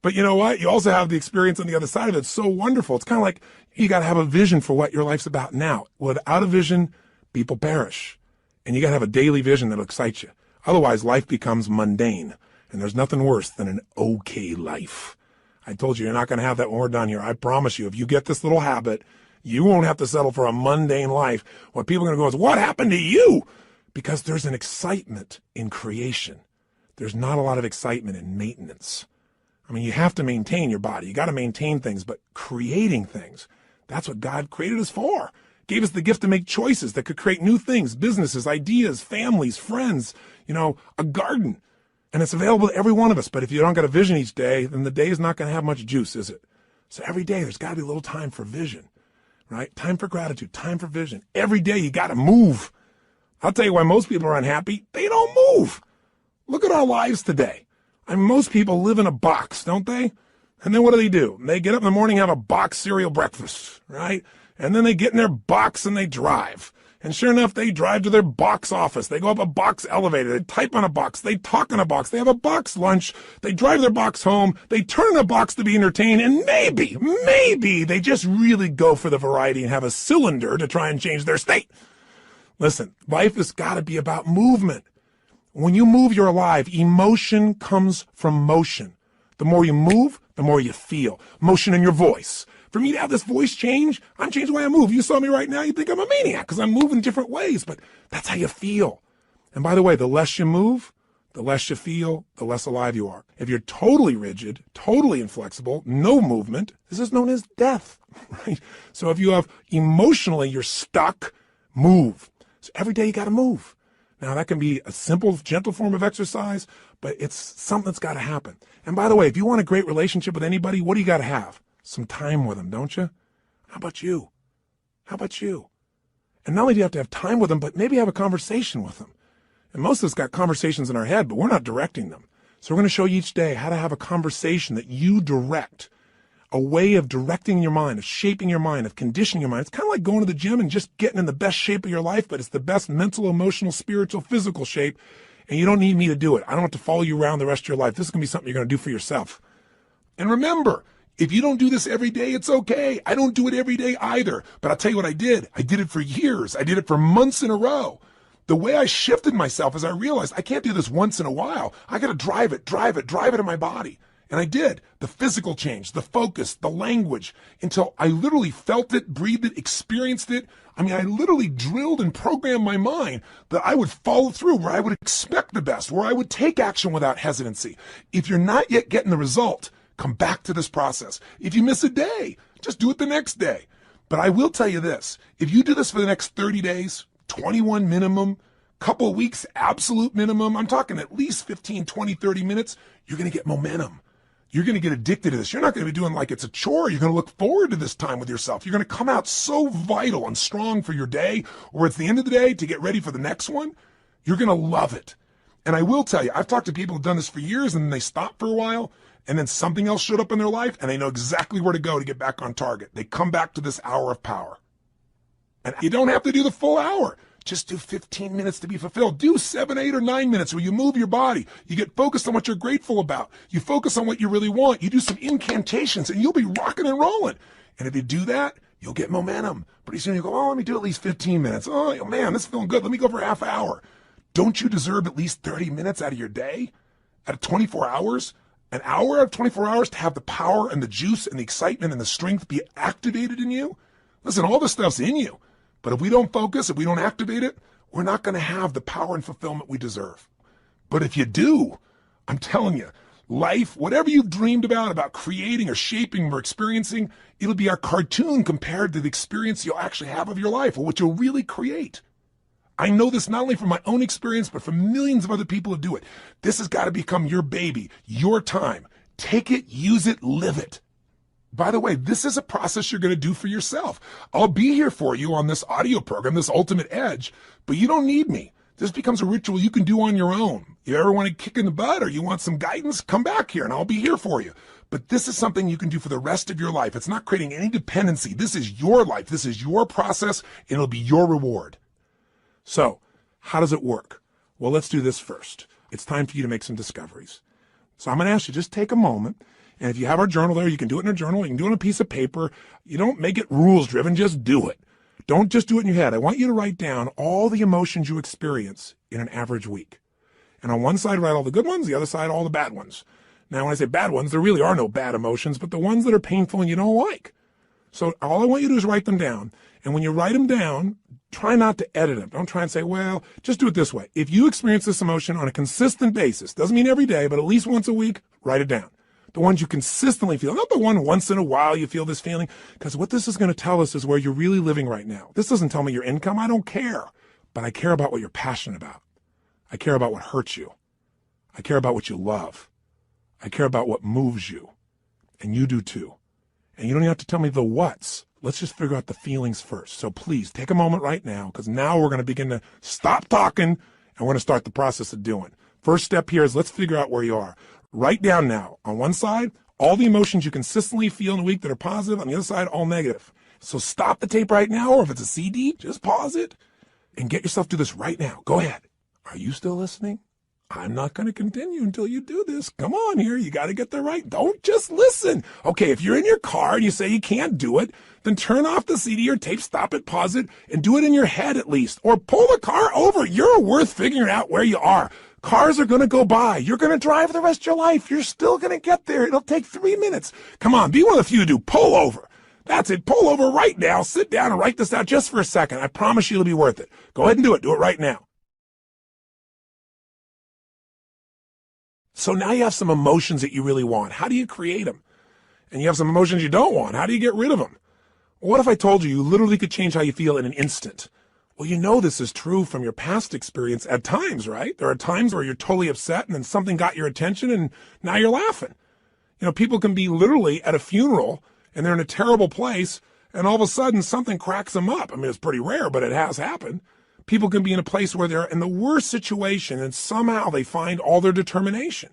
But you know what? You also have the experience on the other side of it. It's so wonderful. It's kind of like you got to have a vision for what your life's about now. Without a vision, people perish. And you got to have a daily vision that excites you. Otherwise, life becomes mundane. And there's nothing worse than an okay life. I told you, you're not going to have that when we're done here. I promise you, if you get this little habit, you won't have to settle for a mundane life. What people are going to go is, what happened to you? Because there's an excitement in creation. There's not a lot of excitement in maintenance. You have to maintain your body. You got to maintain things, but creating things, that's what God created us for. Gave us the gift to make choices that could create new things, businesses, ideas, families, friends, a garden. And it's available to every one of us. But if you don't got a vision each day, then the day is not going to have much juice, is it? So every day there's got to be a little time for vision, right? Time for gratitude, time for vision. Every day you got to move. I'll tell you why most people are unhappy. They don't move. Look at our lives today. Most people live in a box, don't they? And then what do? They get up in the morning, have a box cereal breakfast, right? And then they get in their box and they drive. And sure enough, they drive to their box office. They go up a box elevator. They type on a box. They talk on a box. They have a box lunch. They drive their box home. They turn a box to be entertained. And maybe they just really go for the variety and have a cylinder to try and change their state. Listen, life has got to be about movement. When you move, you're alive. Emotion comes from motion. The more you move, the more you feel. Motion in your voice. For me to have this voice change, I'm changing the way I move. You saw me right now, you think I'm a maniac because I'm moving different ways, but that's how you feel. And by the way, the less you move, the less you feel, the less alive you are. If you're totally rigid, totally inflexible, no movement, this is known as death, right? So if you have emotionally, you're stuck, move. So every day you got to move. Now that can be a simple, gentle form of exercise, but it's something that's got to happen. And by the way, if you want a great relationship with anybody, what do you got to have? Some time with them, don't you? How about you? And not only do you have to have time with them, but maybe have a conversation with them. And most of us got conversations in our head, but we're not directing them. So we're going to show you each day how to have a conversation that you direct, a way of directing your mind, of shaping your mind, of conditioning your mind. It's kind of like going to the gym and just getting in the best shape of your life, but it's the best mental, emotional, spiritual, physical shape. And you don't need me to do it. I don't have to follow you around the rest of your life. This is going to be something you're going to do for yourself. And remember, if you don't do this every day, it's okay. I don't do it every day either. But I'll tell you what I did. I did it for years. I did it for months in a row. The way I shifted myself is I realized I can't do this once in a while. I got to drive it in my body. And I did. The physical change, the focus, the language, until I literally felt it, breathed it, experienced it. I literally drilled and programmed my mind that I would follow through, where I would expect the best, where I would take action without hesitancy. If you're not yet getting the result, come back to this process. If you miss a day, just do it the next day. But I will tell you this, if you do this for the next 30 days, 21 minimum, couple of weeks, absolute minimum, I'm talking at least 15, 20, 30 minutes, you're going to get momentum. You're going to get addicted to this. You're not going to be doing like it's a chore. You're going to look forward to this time with yourself. You're going to come out so vital and strong for your day, or at the end of the day to get ready for the next one. You're going to love it. And I will tell you, I've talked to people who've done this for years and then they stopped for a while, and then something else showed up in their life and they know exactly where to go to get back on target. They come back to this hour of power. And you don't have to do the full hour. Just do 15 minutes to be fulfilled. Do 7, 8, or 9 minutes where you move your body. You get focused on what you're grateful about. You focus on what you really want. You do some incantations and you'll be rocking and rolling. And if you do that, you'll get momentum. Pretty soon you go, oh, let me do at least 15 minutes. Oh, man, this is feeling good. Let me go for a half hour. Don't you deserve at least 30 minutes out of your day? Out of 24 hours? An hour out of 24 hours to have the power and the juice and the excitement and the strength be activated in you? Listen, all this stuff's in you. But if we don't focus, if we don't activate it, we're not going to have the power and fulfillment we deserve. But if you do, I'm telling you, life, whatever you've dreamed about creating or shaping or experiencing, it'll be a cartoon compared to the experience you'll actually have of your life or what you'll really create. I know this not only from my own experience, but from millions of other people who do it. This has got to become your baby, your time. Take it, use it, live it. By the way, this is a process you're going to do for yourself. I'll be here for you on this audio program, this Ultimate Edge, but you don't need me. This becomes a ritual you can do on your own. You ever want to kick in the butt or you want some guidance, come back here and I'll be here for you. But this is something you can do for the rest of your life. It's not creating any dependency. This is your life. This is your process, and it'll be your reward. So, how does it work? Well, let's do this first. It's time for you to make some discoveries. So I'm going to ask you, just take a moment. And if you have our journal there, you can do it in a journal. You can do it on a piece of paper. You don't make it rules-driven. Just do it. Don't just do it in your head. I want you to write down all the emotions you experience in an average week. And on one side, write all the good ones, the other side, all the bad ones. Now, when I say bad ones, there really are no bad emotions, but the ones that are painful and you don't like. So all I want you to do is write them down. And when you write them down, try not to edit them. Don't try and say, well, just do it this way. If you experience this emotion on a consistent basis, doesn't mean every day, but at least once a week, write it down. The ones you consistently feel, not the one once in a while you feel this feeling, because what this is going to tell us is where you're really living right now. This doesn't tell me your income. I don't care. But I care about what you're passionate about. I care about what hurts you. I care about what you love. I care about what moves you. And you do too. And you don't even have to tell me the what's. Let's just figure out the feelings first. So please take a moment right now, because now we're going to begin to stop talking and we're going to start the process of doing. First step here is let's figure out where you are. Write down now, on one side, all the emotions you consistently feel in a week that are positive. On the other side, all negative. So stop the tape right now, or if it's a CD, just pause it and get yourself to this right now. Go ahead. Are you still listening? I'm not going to continue until you do this. Come on here. You got to get there right. Don't just listen. Okay, if you're in your car and you say you can't do it, then turn off the CD or tape, stop it, pause it, and do it in your head at least. Or pull the car over. You're worth figuring out where you are. Cars are going to go by. You're going to drive the rest of your life. You're still going to get there. It'll take 3 minutes. Come on, be one of the few who do. Pull over. That's it. Pull over right now. Sit down and write this out just for a second. I promise you it'll be worth it. Go ahead and do it. Do it right now. So now you have some emotions that you really want. How do you create them? And you have some emotions you don't want. How do you get rid of them? What if I told you you literally could change how you feel in an instant? Well, you know this is true from your past experience at times, right? There are times where you're totally upset and then something got your attention and now you're laughing. You know, people can be literally at a funeral and they're in a terrible place and all of a sudden something cracks them up. I mean, it's pretty rare, but it has happened. People can be in a place where they're in the worst situation and somehow they find all their determination.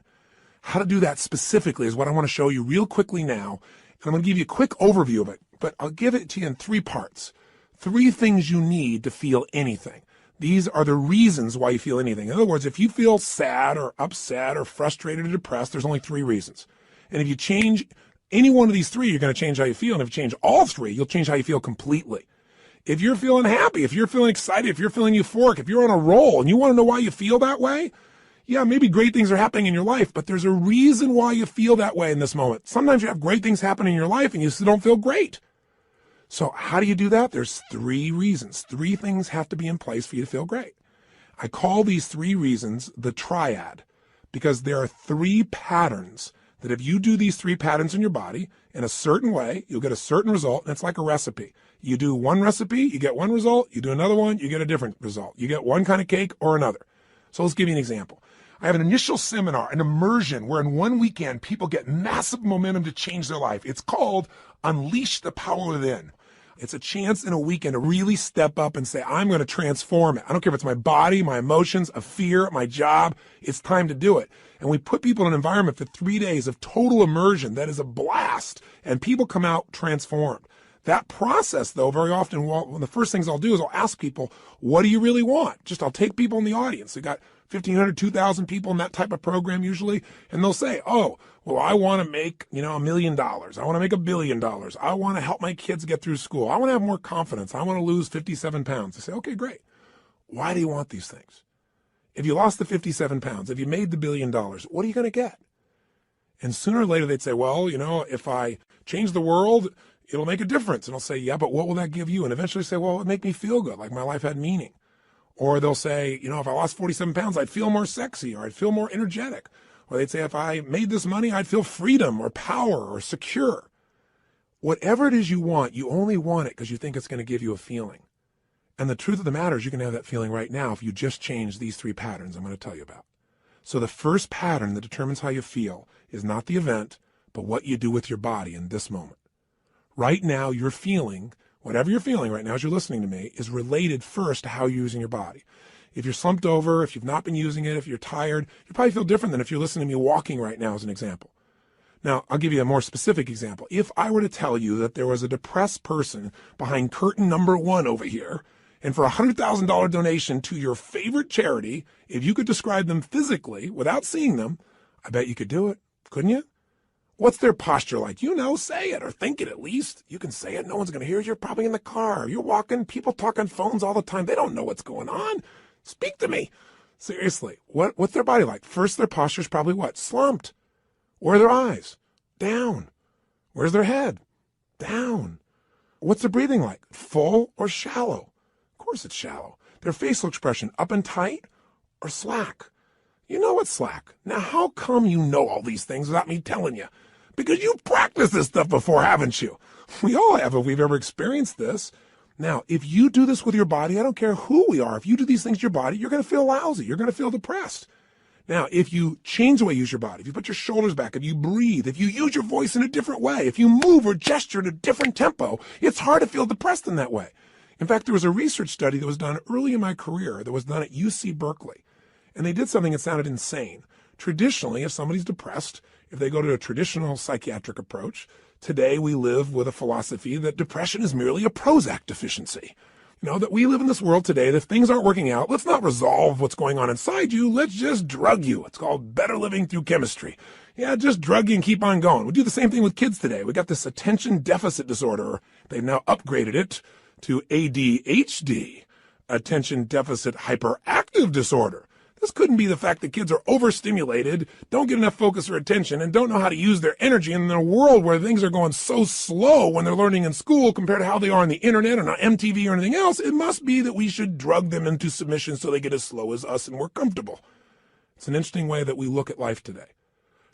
How to do that specifically is what I want to show you real quickly now. And I'm going to give you a quick overview of it, but I'll give it to you in 3 parts. 3 things you need to feel anything. These are the reasons why you feel anything. In other words, if you feel sad or upset or frustrated or depressed, there's only 3 reasons. And if you change any one of these 3, you're going to change how you feel. And if you change all 3, you'll change how you feel completely. If you're feeling happy, if you're feeling excited, if you're feeling euphoric, if you're on a roll and you want to know why you feel that way, yeah, maybe great things are happening in your life, but there's a reason why you feel that way in this moment. Sometimes you have great things happen in your life and you still don't feel great. So how do you do that? There's 3 reasons. 3 things have to be in place for you to feel great. I call these 3 reasons the triad because there are 3 patterns that if you do these 3 patterns in your body in a certain way, you'll get a certain result, and it's like a recipe. You do one recipe, you get one result. You do another one, you get a different result. You get one kind of cake or another. So let's give you an example. I have an initial seminar, an immersion, where in one weekend, people get massive momentum to change their life. It's called Unleash the Power Within. It's a chance in a weekend to really step up and say, I'm going to transform it. I don't care if it's my body, my emotions, a fear, my job. It's time to do it. And we put people in an environment for 3 days of total immersion that is a blast. And people come out transformed. That process, though, very often, one of the first things I'll do is I'll ask people, what do you really want? I'll take people in the audience. We got 1,500, 2,000 people in that type of program usually. And they'll say, oh, well, I want to make, $1 million. I want to make $1 billion. I want to help my kids get through school. I want to have more confidence. I want to lose 57 pounds. I say, okay, great. Why do you want these things? If you lost the 57 pounds, if you made the $1 billion, what are you going to get? And sooner or later they'd say, well, if I change the world, it'll make a difference. And I'll say, yeah, but what will that give you? And eventually say, well, it would make me feel good, like my life had meaning. Or they'll say, if I lost 47 pounds, I'd feel more sexy or I'd feel more energetic. Or they'd say, if I made this money, I'd feel freedom or power or secure. Whatever it is you want, you only want it because you think it's going to give you a feeling. And the truth of the matter is you can have that feeling right now if you just change these 3 patterns I'm going to tell you about. So the first pattern that determines how you feel is not the event, but what you do with your body in this moment. Right now, you're feeling, whatever you're feeling right now as you're listening to me, is related first to how you're using your body. If you're slumped over, if you've not been using it, if you're tired, you probably feel different than if you're listening to me walking right now as an example. Now, I'll give you a more specific example. If I were to tell you that there was a depressed person behind curtain number 1 over here, and for a $100,000 donation to your favorite charity, if you could describe them physically without seeing them, I bet you could do it, couldn't you? What's their posture like? You know, say it or think it at least. You can say it. No one's going to hear it. You're probably in the car. You're walking. People talk on phones all the time. They don't know what's going on. Speak to me. Seriously, what's their body like? First, their posture's probably what? Slumped. Where are their eyes? Down. Where's their head? Down. What's their breathing like? Full or shallow? Of course it's shallow. Their facial expression, up and tight or slack? You know it's slack. Now, how come you know all these things without me telling you? Because you've practiced this stuff before, haven't you? We all have if we've ever experienced this. Now, if you do this with your body, I don't care who we are. If you do these things to your body, you're going to feel lousy. You're going to feel depressed. Now, if you change the way you use your body, if you put your shoulders back, if you breathe, if you use your voice in a different way, if you move or gesture at a different tempo, it's hard to feel depressed in that way. In fact, there was a research study that was done early in my career that was done at UC Berkeley. And they did something that sounded insane. Traditionally, if somebody's depressed, if they go to a traditional psychiatric approach, today we live with a philosophy that depression is merely a Prozac deficiency. You know, that we live in this world today that if things aren't working out, let's not resolve what's going on inside you. Let's just drug you. It's called better living through chemistry. Yeah, just drug you and keep on going. We do the same thing with kids today. We got this attention deficit disorder. They've now upgraded it to ADHD, attention deficit hyperactive disorder. This couldn't be the fact that kids are overstimulated, don't get enough focus or attention, and don't know how to use their energy in a world where things are going so slow when they're learning in school compared to how they are on the internet or on MTV or anything else. It must be that we should drug them into submission so they get as slow as us and we're comfortable. It's an interesting way that we look at life today.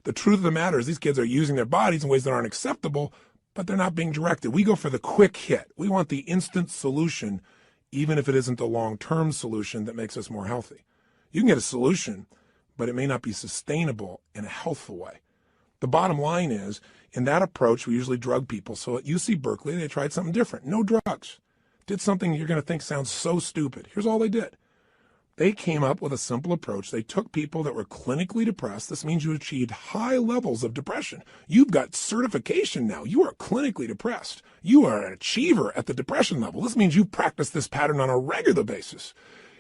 The truth of the matter is these kids are using their bodies in ways that aren't acceptable, but they're not being directed. We go for the quick hit. We want the instant solution, even if it isn't a long-term solution that makes us more healthy. You can get a solution, but it may not be sustainable in a healthful way. The bottom line is, in that approach, we usually drug people. So at UC Berkeley, they tried something different. No drugs. Did something you're going to think sounds so stupid. Here's all they did. They came up with a simple approach. They took people that were clinically depressed. This means you achieved high levels of depression. You've got certification now. You are clinically depressed. You are an achiever at the depression level. This means you practice this pattern on a regular basis.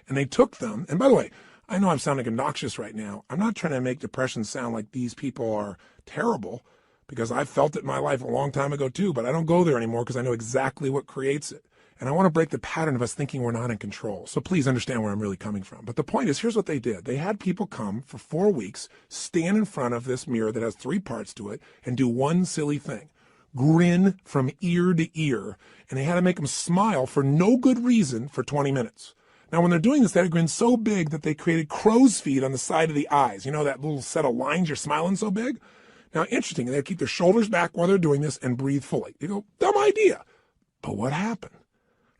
And they took them, and by the way, I know I'm sounding obnoxious right now. I'm not trying to make depression sound like these people are terrible, because I've felt it in my life a long time ago too, but I don't go there anymore because I know exactly what creates it. And I want to break the pattern of us thinking we're not in control. So please understand where I'm really coming from. But the point is, here's what they did. They had people come for 4 weeks, stand in front of this mirror that has 3 parts to it, and do one silly thing. Grin from ear to ear. And they had to make them smile for no good reason for 20 minutes. Now, when they're doing this, they had a grin so big that they created crow's feet on the side of the eyes. You know, that little set of lines, you're smiling so big? Now, interesting, they keep their shoulders back while they're doing this and breathe fully. You go, dumb idea. But what happened?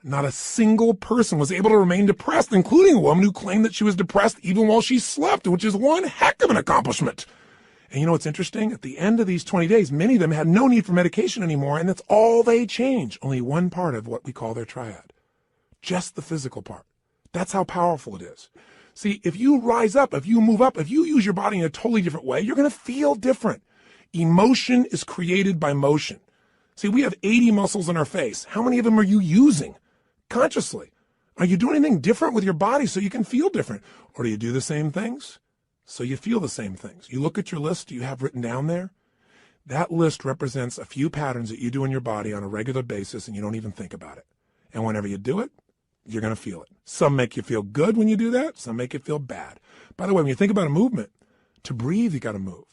Not a single person was able to remain depressed, including a woman who claimed that she was depressed even while she slept, which is one heck of an accomplishment. And you know what's interesting? At the end of these 20 days, many of them had no need for medication anymore, and that's all they changed. Only one part of what we call their triad. Just the physical part. That's how powerful it is. See, if you rise up, if you move up, if you use your body in a totally different way, you're going to feel different. Emotion is created by motion. See, we have 80 muscles in our face. How many of them are you using consciously? Are you doing anything different with your body so you can feel different? Or do you do the same things so you feel the same things? You look at your list you have written down there. That list represents a few patterns that you do in your body on a regular basis and you don't even think about it. And whenever you do it, you're going to feel it. Some make you feel good when you do that. Some make you feel bad. By the way, when you think about a movement, to breathe, you got to move.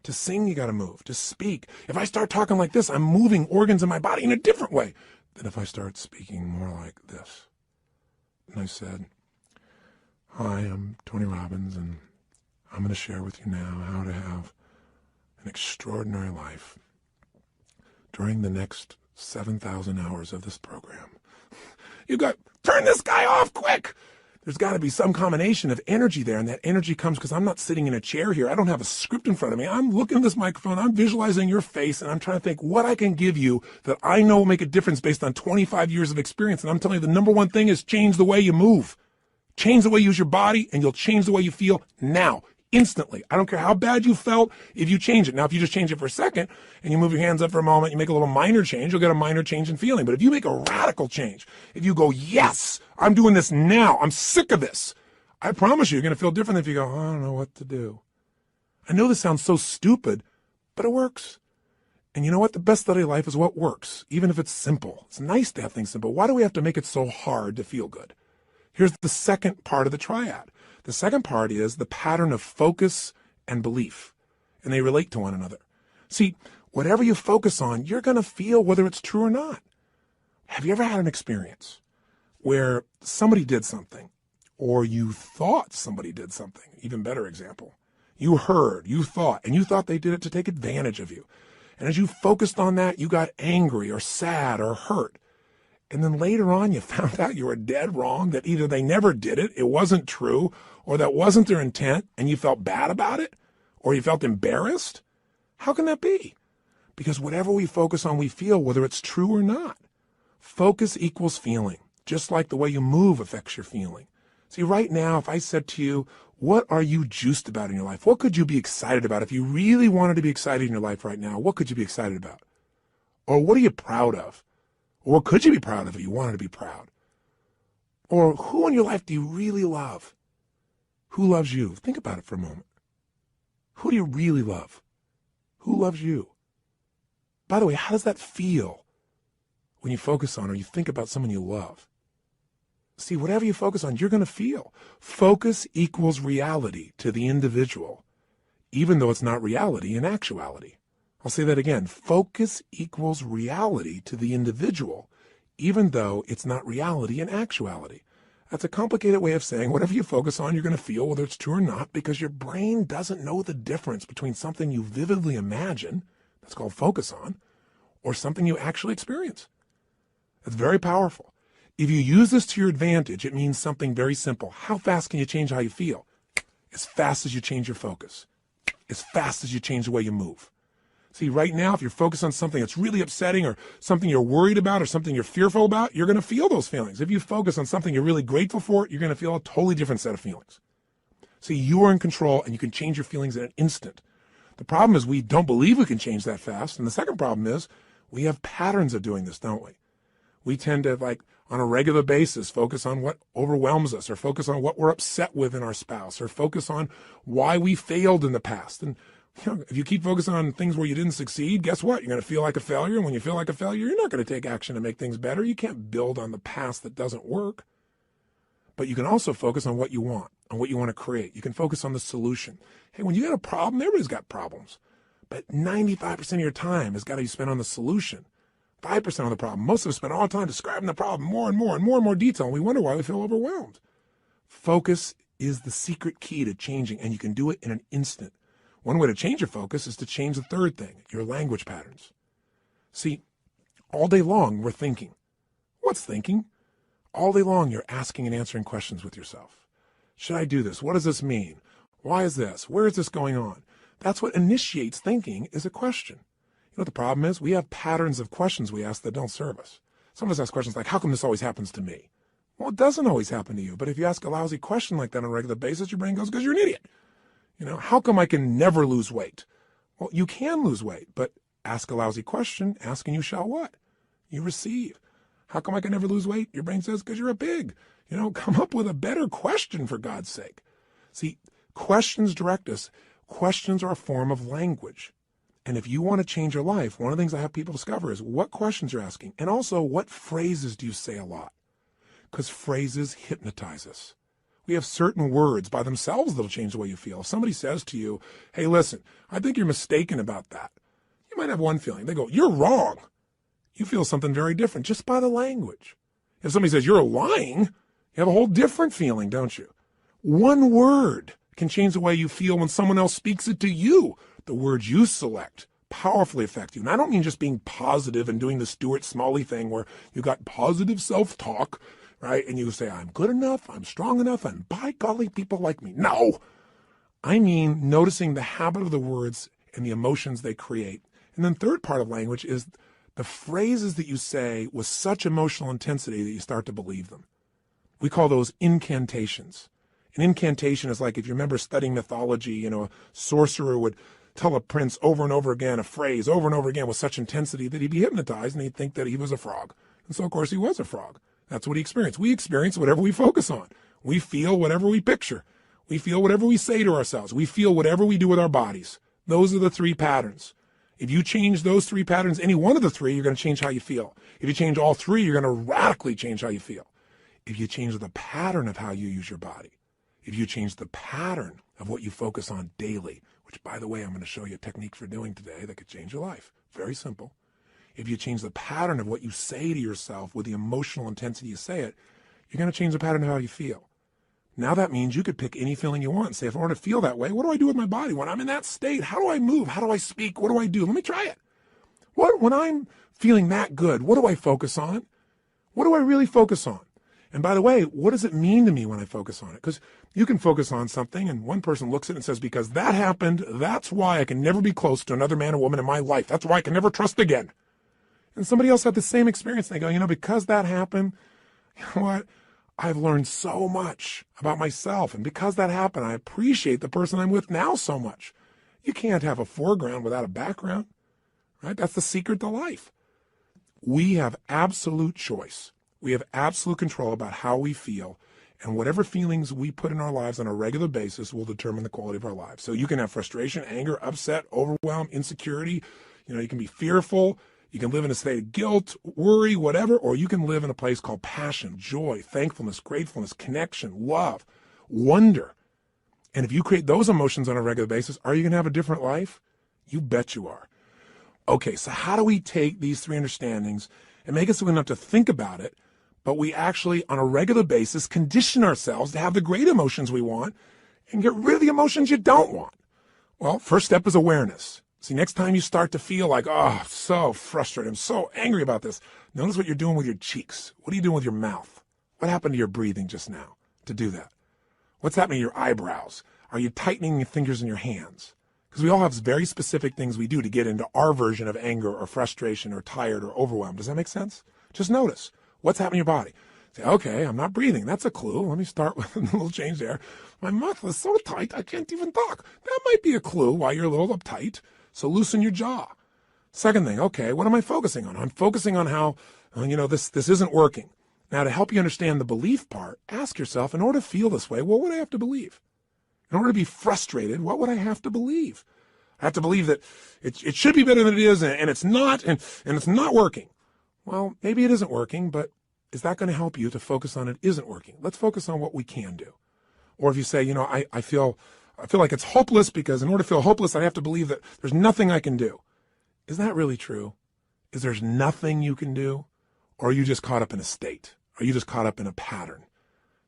To sing, you got to move. To speak. If I start talking like this, I'm moving organs in my body in a different way than if I start speaking more like this. And I said, hi, I'm Tony Robbins, and I'm going to share with you now how to have an extraordinary life during the next 7,000 hours of this program. You got, turn this guy off quick. There's got to be some combination of energy there, and that energy comes because I'm not sitting in a chair here. I don't have a script in front of me. I'm looking at this microphone. I'm visualizing your face, and I'm trying to think what I can give you that I know will make a difference based on 25 years of experience. And I'm telling you, the number one thing is change the way you move. Change the way you use your body, and you'll change the way you feel now, instantly. I don't care how bad you felt if you change it. Now, if you just change it for a second and you move your hands up for a moment, you make a little minor change, you'll get a minor change in feeling. But if you make a radical change, if you go, yes, I'm doing this now, I'm sick of this, I promise you're going to feel different than if you go, I don't know what to do. I know this sounds so stupid, but it works. And you know what? The best study of life is what works, even if it's simple. It's nice to have things simple. Why do we have to make it so hard to feel good? Here's the second part of the triad. The second part is the pattern of focus and belief, and they relate to one another. See, whatever you focus on, you're going to feel whether it's true or not. Have you ever had an experience where somebody did something, or you thought somebody did something? Even better example. You heard, you thought, and you thought they did it to take advantage of you. And as you focused on that, you got angry or sad or hurt. And then later on, you found out you were dead wrong, that either they never did it, it wasn't true, or that wasn't their intent, and you felt bad about it, or you felt embarrassed. How can that be? Because whatever we focus on, we feel, whether it's true or not. Focus equals feeling, just like the way you move affects your feeling. See, right now, if I said to you, what are you juiced about in your life? What could you be excited about? If you really wanted to be excited in your life right now, what could you be excited about? Or what are you proud of? Or what could you be proud of if you wanted to be proud? Or who in your life do you really love? Who loves you? Think about it for a moment. Who do you really love? Who loves you? By the way, how does that feel when you focus on or you think about someone you love? See, whatever you focus on, you're going to feel. Focus equals reality to the individual, even though it's not reality in actuality. I'll say that again. Focus equals reality to the individual, even though it's not reality in actuality. That's a complicated way of saying whatever you focus on, you're going to feel, whether it's true or not, because your brain doesn't know the difference between something you vividly imagine, that's called focus on, or something you actually experience. It's very powerful. If you use this to your advantage, it means something very simple. How fast can you change how you feel? As fast as you change your focus. As fast as you change the way you move. See, right now, if you're focused on something that's really upsetting or something you're worried about or something you're fearful about, you're going to feel those feelings. If you focus on something you're really grateful for, you're going to feel a totally different set of feelings. See, you are in control and you can change your feelings in an instant. The problem is we don't believe we can change that fast. And the second problem is we have patterns of doing this, don't we? We tend to, like, on a regular basis, focus on what overwhelms us or focus on what we're upset with in our spouse or focus on why we failed in the past. And if you keep focusing on things where you didn't succeed, guess what? You're going to feel like a failure. And when you feel like a failure, you're not going to take action to make things better. You can't build on the past that doesn't work. But you can also focus on what you want, on what you want to create. You can focus on the solution. Hey, when you got a problem, everybody's got problems. But 95% of your time has got to be spent on the solution. 5% on the problem. Most of us spend all the time describing the problem more and more detail. And we wonder why we feel overwhelmed. Focus is the secret key to changing, and you can do it in an instant. One way to change your focus is to change the third thing, your language patterns. See, all day long we're thinking. What's thinking? All day long you're asking and answering questions with yourself. Should I do this? What does this mean? Why is this? Where is this going on? That's what initiates thinking, is a question. You know what the problem is? We have patterns of questions we ask that don't serve us. Some of us ask questions like, how come this always happens to me? Well, it doesn't always happen to you. But if you ask a lousy question like that on a regular basis, your brain goes, because you're an idiot. You know, how come I can never lose weight? Well, you can lose weight, but ask a lousy question, ask and you shall what? You receive. How come I can never lose weight? Your brain says, because you're a pig. You know, come up with a better question, for God's sake. See, questions direct us. Questions are a form of language. And if you want to change your life, one of the things I have people discover is what questions you're asking. And also, what phrases do you say a lot? Because phrases hypnotize us. We have certain words by themselves that'll change the way you feel. If somebody says to you, hey, listen, I think you're mistaken about that. You might have one feeling. They go, you're wrong. You feel something very different just by the language. If somebody says you're lying, you have a whole different feeling, don't you? One word can change the way you feel when someone else speaks it to you. The words you select powerfully affect you. And I don't mean just being positive and doing the Stuart Smalley thing where you got positive self-talk right? And you say, I'm good enough, I'm strong enough, and by golly, people like me. No, I mean noticing the habit of the words and the emotions they create. And then third part of language is the phrases that you say with such emotional intensity that you start to believe them. We call those incantations. An incantation is like, if you remember studying mythology, a sorcerer would tell a prince over and over again a phrase over and over again with such intensity that he'd be hypnotized and he'd think that he was a frog. And so, of course, he was a frog. That's what he experienced. We experience whatever we focus on. We feel whatever we picture. We feel whatever we say to ourselves. We feel whatever we do with our bodies. Those are the three patterns. If you change those three patterns, any one of the three, you're going to change how you feel. If you change all three, you're going to radically change how you feel. If you change the pattern of how you use your body, if you change the pattern of what you focus on daily, which, by the way, I'm going to show you a technique for doing today that could change your life. Very simple. If you change the pattern of what you say to yourself with the emotional intensity you say it, you're going to change the pattern of how you feel. Now that means you could pick any feeling you want and say, if I want to feel that way, what do I do with my body? When I'm in that state, how do I move? How do I speak? What do I do? Let me try it. When I'm feeling that good, what do I focus on? What do I really focus on? And by the way, what does it mean to me when I focus on it? Because you can focus on something and one person looks at it and says, because that happened, that's why I can never be close to another man or woman in my life. That's why I can never trust again. And somebody else had the same experience. And they go, because that happened, you know what? I've learned so much about myself. And because that happened, I appreciate the person I'm with now so much. You can't have a foreground without a background, right? That's the secret to life. We have absolute choice. We have absolute control about how we feel, and whatever feelings we put in our lives on a regular basis will determine the quality of our lives. So you can have frustration, anger, upset, overwhelm, insecurity. You can be fearful. You can live in a state of guilt, worry, whatever, or you can live in a place called passion, joy, thankfulness, gratefulness, connection, love, wonder. And if you create those emotions on a regular basis, are you going to have a different life? You bet you are. Okay, so how do we take these three understandings and make it so we don't have to think about it, but we actually, on a regular basis, condition ourselves to have the great emotions we want and get rid of the emotions you don't want? Well, first step is awareness. See, next time you start to feel like, oh, so frustrated, I'm so angry about this, notice what you're doing with your cheeks. What are you doing with your mouth? What happened to your breathing just now to do that? What's happening to your eyebrows? Are you tightening your fingers in your hands? Because we all have very specific things we do to get into our version of anger or frustration or tired or overwhelmed. Does that make sense? Just notice what's happening in your body. Say, okay, I'm not breathing. That's a clue. Let me start with a little change there. My mouth is so tight, I can't even talk. That might be a clue why you're a little uptight. So loosen your jaw. Second thing, okay, what am I focusing on? I'm focusing on how, this isn't working. Now, to help you understand the belief part, ask yourself, in order to feel this way, what would I have to believe? In order to be frustrated, what would I have to believe? I have to believe that it should be better than it is, and it's not, and it's not working. Well, maybe it isn't working, but is that going to help you to focus on it isn't working? Let's focus on what we can do. Or if you say, I feel like it's hopeless because in order to feel hopeless, I have to believe that there's nothing I can do. Is that really true? Is there's nothing you can do? Or are you just caught up in a state? Are you just caught up in a pattern?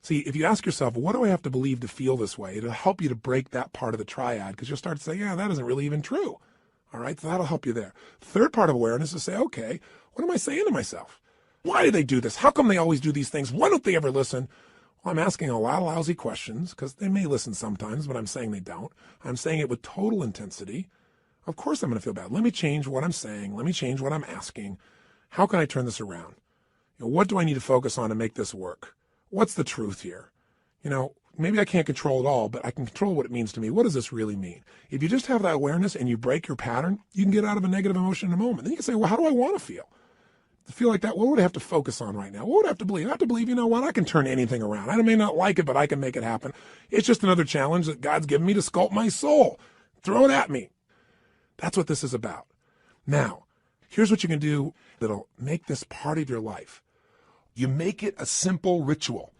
See, if you ask yourself, what do I have to believe to feel this way? It'll help you to break that part of the triad because you'll start to say, yeah, that isn't really even true. All right, so that'll help you there. Third part of awareness is to say, okay, what am I saying to myself? Why do they do this? How come they always do these things? Why don't they ever listen? Well, I'm asking a lot of lousy questions because they may listen sometimes, but I'm saying they don't. I'm saying it with total intensity. Of course I'm going to feel bad. Let me change what I'm saying. Let me change what I'm asking. How can I turn this around? What do I need to focus on to make this work? What's the truth here? Maybe I can't control it all, but I can control what it means to me. What does this really mean? If you just have that awareness and you break your pattern, you can get out of a negative emotion in a moment. Then you can say, well, how do I want to feel? To feel like that, what would I have to focus on right now? What would I have to believe? I have to believe, I can turn anything around. I may not like it, but I can make it happen. It's just another challenge that God's given me to sculpt my soul. Throw it at me. That's what this is about. Now, here's what you can do that'll make this part of your life. You make it a simple ritual.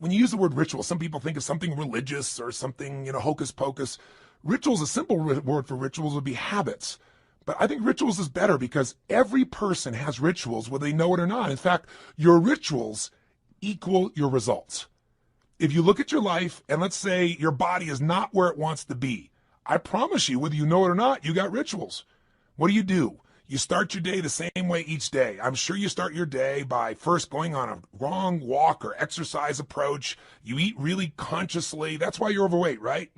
When you use the word ritual, some people think of something religious or something, hocus pocus. Rituals, a simple word for rituals would be habits. But I think rituals is better because every person has rituals whether they know it or not. In fact, your rituals equal your results. If you look at your life and let's say your body is not where it wants to be, I promise you, whether you know it or not, you got rituals. What do? You start your day the same way each day. I'm sure you start your day by first going on a wrong walk or exercise approach. You eat really consciously. That's why you're overweight, right?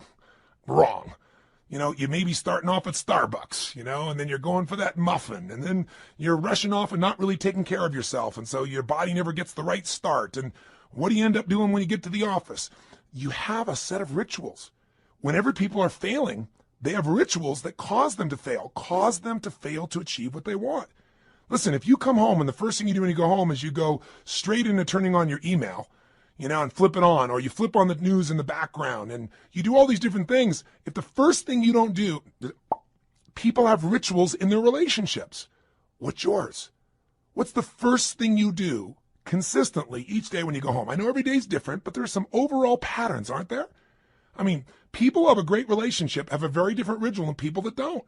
Wrong. You may be starting off at Starbucks, and then you're going for that muffin, and then you're rushing off and not really taking care of yourself. And so your body never gets the right start. And what do you end up doing when you get to the office? You have a set of rituals. Whenever people are failing, they have rituals that cause them to fail to achieve what they want. Listen, if you come home and the first thing you do when you go home is you go straight into turning on your email, and flip it on, or you flip on the news in the background, and you do all these different things. If the first thing you don't do, people have rituals in their relationships. What's yours? What's the first thing you do consistently each day when you go home? I know every day's different, but there's some overall patterns, aren't there? I mean, people who have a great relationship have a very different ritual than people that don't.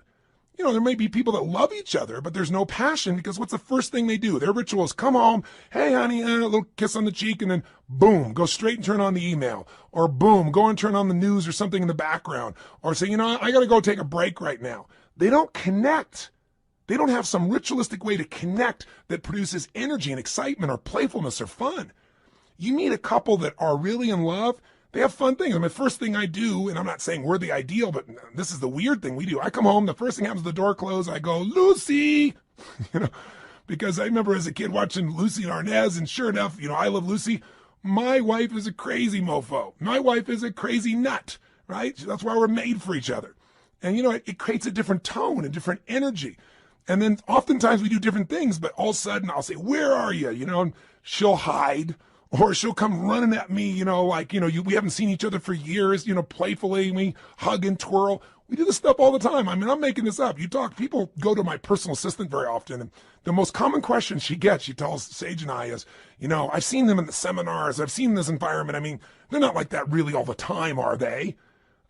There may be people that love each other, but there's no passion because what's the first thing they do? Their ritual is come home, hey, honey, a little kiss on the cheek, and then boom, go straight and turn on the email. Or boom, go and turn on the news or something in the background. Or say, I got to go take a break right now. They don't connect. They don't have some ritualistic way to connect that produces energy and excitement or playfulness or fun. You meet a couple that are really in love, they have fun things. The first thing I do, and I'm not saying we're the ideal, but this is the weird thing we do. I come home, the first thing happens, the door closed, I go, Lucy, because I remember as a kid watching Lucy and Arnaz, and sure enough, I love Lucy. My wife is a crazy mofo. My wife is a crazy nut, right? That's why we're made for each other. And, it creates a different tone, a different energy. And then oftentimes we do different things, but all of a sudden I'll say, where are you? And she'll hide. Or she'll come running at me, we haven't seen each other for years, playfully, we hug and twirl. We do this stuff all the time. I'm making this up. People go to my personal assistant very often, and the most common question she gets, she tells Sage and I is, I've seen them in the seminars, I've seen this environment. They're not like that really all the time, are they?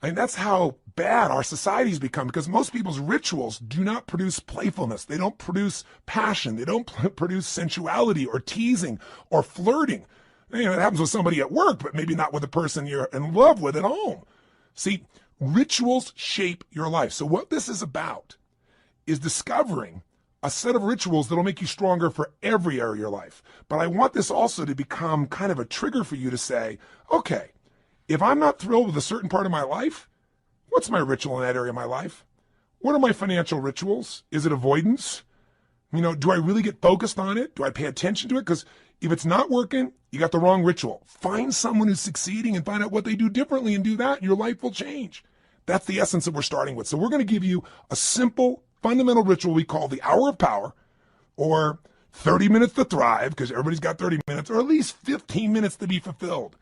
That's how bad our society's become, because most people's rituals do not produce playfulness. They don't produce passion. They don't produce sensuality or teasing or flirting. It happens with somebody at work, but maybe not with the person you're in love with at home. See, rituals shape your life. So what this is about is discovering a set of rituals that'll make you stronger for every area of your life. But I want this also to become kind of a trigger for you to say, okay, if I'm not thrilled with a certain part of my life, what's my ritual in that area of my life? What are my financial rituals? Is it avoidance? Do I really get focused on it? Do I pay attention to it? Because if it's not working, you got the wrong ritual. Find someone who's succeeding and find out what they do differently and do that, and your life will change. That's the essence that we're starting with. So we're going to give you a simple, fundamental ritual we call the hour of power, or 30 minutes to thrive, because everybody's got 30 minutes, or at least 15 minutes to be fulfilled.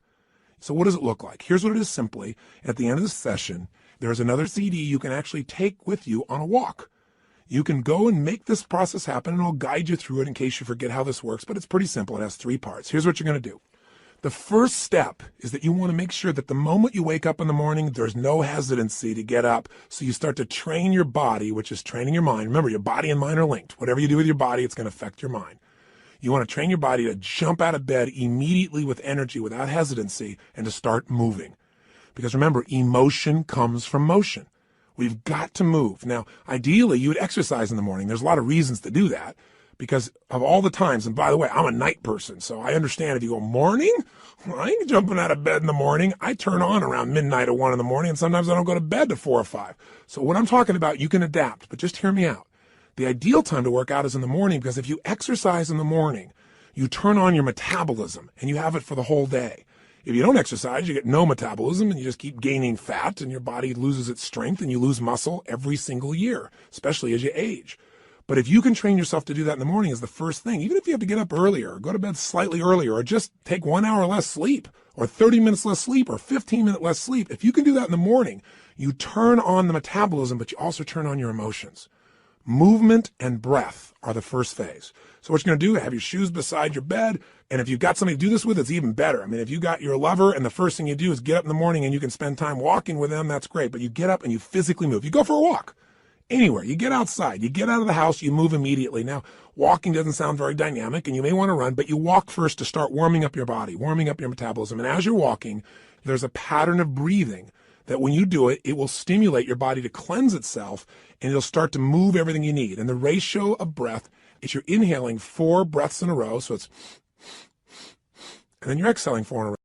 So what does it look like? Here's what it is simply. At the end of the session, there's another CD you can actually take with you on a walk. You can go and make this process happen, and I'll guide you through it in case you forget how this works, but it's pretty simple. It has 3 parts. Here's what you're going to do. The first step is that you want to make sure that the moment you wake up in the morning, there's no hesitancy to get up. So you start to train your body, which is training your mind. Remember, your body and mind are linked. Whatever you do with your body, it's going to affect your mind. You want to train your body to jump out of bed immediately with energy, without hesitancy, and to start moving. Because remember, emotion comes from motion. We've got to move. Now, ideally, you would exercise in the morning. There's a lot of reasons to do that because of all the times. And by the way, I'm a night person, so I understand if you go morning, I ain't jumping out of bed in the morning. I turn on around midnight or 1 in the morning, and sometimes I don't go to bed to 4 or 5. So what I'm talking about, you can adapt, but just hear me out. The ideal time to work out is in the morning, because if you exercise in the morning, you turn on your metabolism and you have it for the whole day. If you don't exercise, you get no metabolism and you just keep gaining fat, and your body loses its strength and you lose muscle every single year, especially as you age. But if you can train yourself to do that in the morning as the first thing, even if you have to get up earlier, or go to bed slightly earlier, or just take 1 hour less sleep, or 30 minutes less sleep, or 15 minutes less sleep, if you can do that in the morning, you turn on the metabolism, but you also turn on your emotions. Movement and breath are the first phase. So what you're going to do, have your shoes beside your bed. And if you've got somebody to do this with, it's even better. I mean, if you got your lover and the first thing you do is get up in the morning and you can spend time walking with them, that's great. But you get up and you physically move. You go for a walk anywhere. You get outside. You get out of the house. You move immediately. Now, walking doesn't sound very dynamic and you may want to run, but you walk first to start warming up your body, warming up your metabolism. And as you're walking, there's a pattern of breathing that when you do it, it will stimulate your body to cleanse itself, and it'll start to move everything you need. And the ratio of breath is you're inhaling 4 breaths in a row, so it's, and then you're exhaling 4 in a row.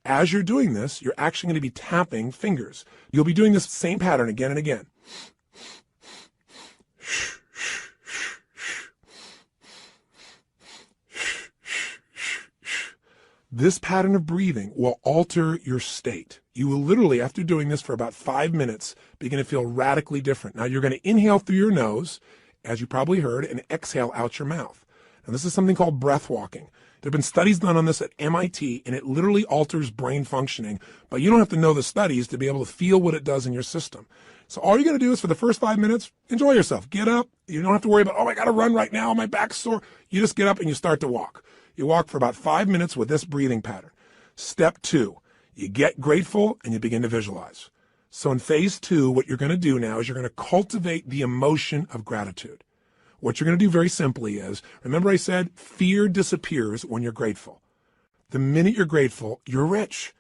As you're doing this, you're actually going to be tapping fingers. You'll be doing this same pattern again and again. This pattern of breathing will alter your state. You will literally, after doing this for about 5 minutes, begin to feel radically different. Now, you're going to inhale through your nose, as you probably heard, and exhale out your mouth. Now, this is something called breath walking. There have been studies done on this at MIT, and it literally alters brain functioning, but you don't have to know the studies to be able to feel what it does in your system. So all you're going to do is for the first 5 minutes, enjoy yourself. Get up. You don't have to worry about, oh, I got to run right now. My back's sore. You just get up and you start to walk. You walk for about 5 minutes with this breathing pattern. Step 2, You get grateful and you begin to visualize. So in phase 2, what you're going to do now is you're going to cultivate the emotion of gratitude. What you're going to do very simply is, remember I said fear disappears when you're grateful. The minute you're grateful, you're rich.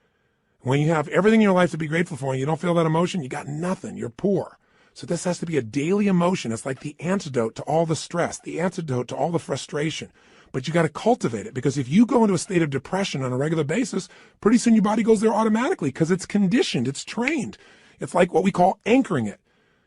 When you have everything in your life to be grateful for and you don't feel that emotion, you got nothing. You're poor. So this has to be a daily emotion. It's like the antidote to all the stress, the antidote to all the frustration. But you got to cultivate it, because if you go into a state of depression on a regular basis, pretty soon your body goes there automatically because it's conditioned, it's trained. It's like what we call anchoring it.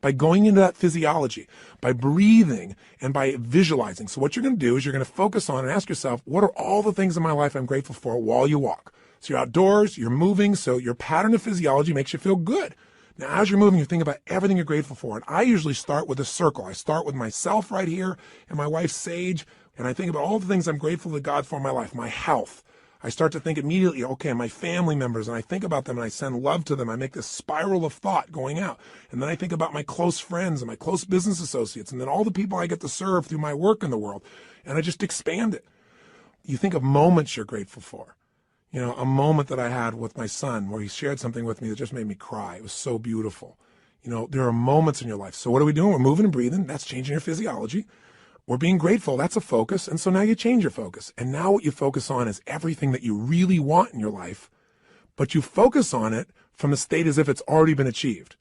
By going into that physiology, by breathing, and by visualizing. So what you're going to do is you're going to focus on and ask yourself, what are all the things in my life I'm grateful for while you walk? So you're outdoors, you're moving, so your pattern of physiology makes you feel good. Now, as you're moving, you think about everything you're grateful for. And I usually start with a circle. I start with myself right here and my wife, Sage, and I think about all the things I'm grateful to God for in my life, my health. I start to think immediately, okay, my family members, and I think about them and I send love to them. I make this spiral of thought going out. And then I think about my close friends and my close business associates, and then all the people I get to serve through my work in the world. And I just expand it. You think of moments you're grateful for. You know, a moment that I had with my son where he shared something with me that just made me cry. It was so beautiful. You know, there are moments in your life. So what are we doing? We're moving and breathing. That's changing your physiology. We're being grateful. That's a focus. And so now you change your focus. And now what you focus on is everything that you really want in your life, but you focus on it from the state as if it's already been achieved.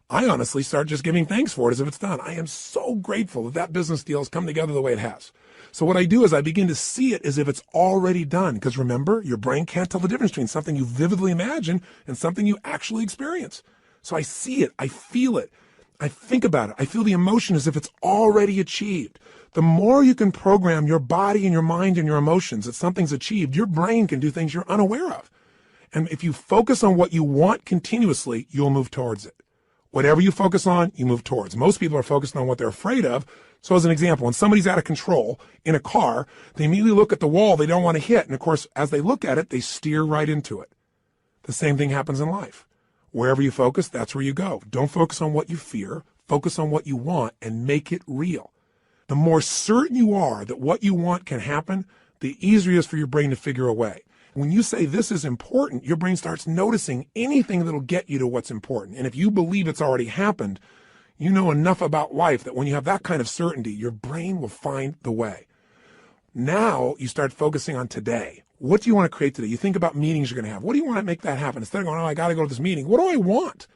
I honestly start just giving thanks for it as if it's done. I am so grateful that that business deal has come together the way it has. So what I do is I begin to see it as if it's already done. Because remember, your brain can't tell the difference between something you vividly imagine and something you actually experience. So I see it. I feel it. I think about it. I feel the emotion as if it's already achieved. The more you can program your body and your mind and your emotions that something's achieved, your brain can do things you're unaware of. And if you focus on what you want continuously, you'll move towards it. Whatever you focus on, you move towards. Most people are focused on what they're afraid of. So as an example, when somebody's out of control in a car, they immediately look at the wall they don't want to hit. And of course, as they look at it, they steer right into it. The same thing happens in life. Wherever you focus, that's where you go. Don't focus on what you fear. Focus on what you want and make it real. The more certain you are that what you want can happen, the easier it is for your brain to figure a way. When you say this is important, your brain starts noticing anything that'll get you to what's important. And if you believe it's already happened, you know enough about life that when you have that kind of certainty, your brain will find the way. Now you start focusing on today. What do you want to create today? You think about meetings you're going to have. What do you want to make that happen? Instead of going, oh, I got to go to this meeting. What do I want?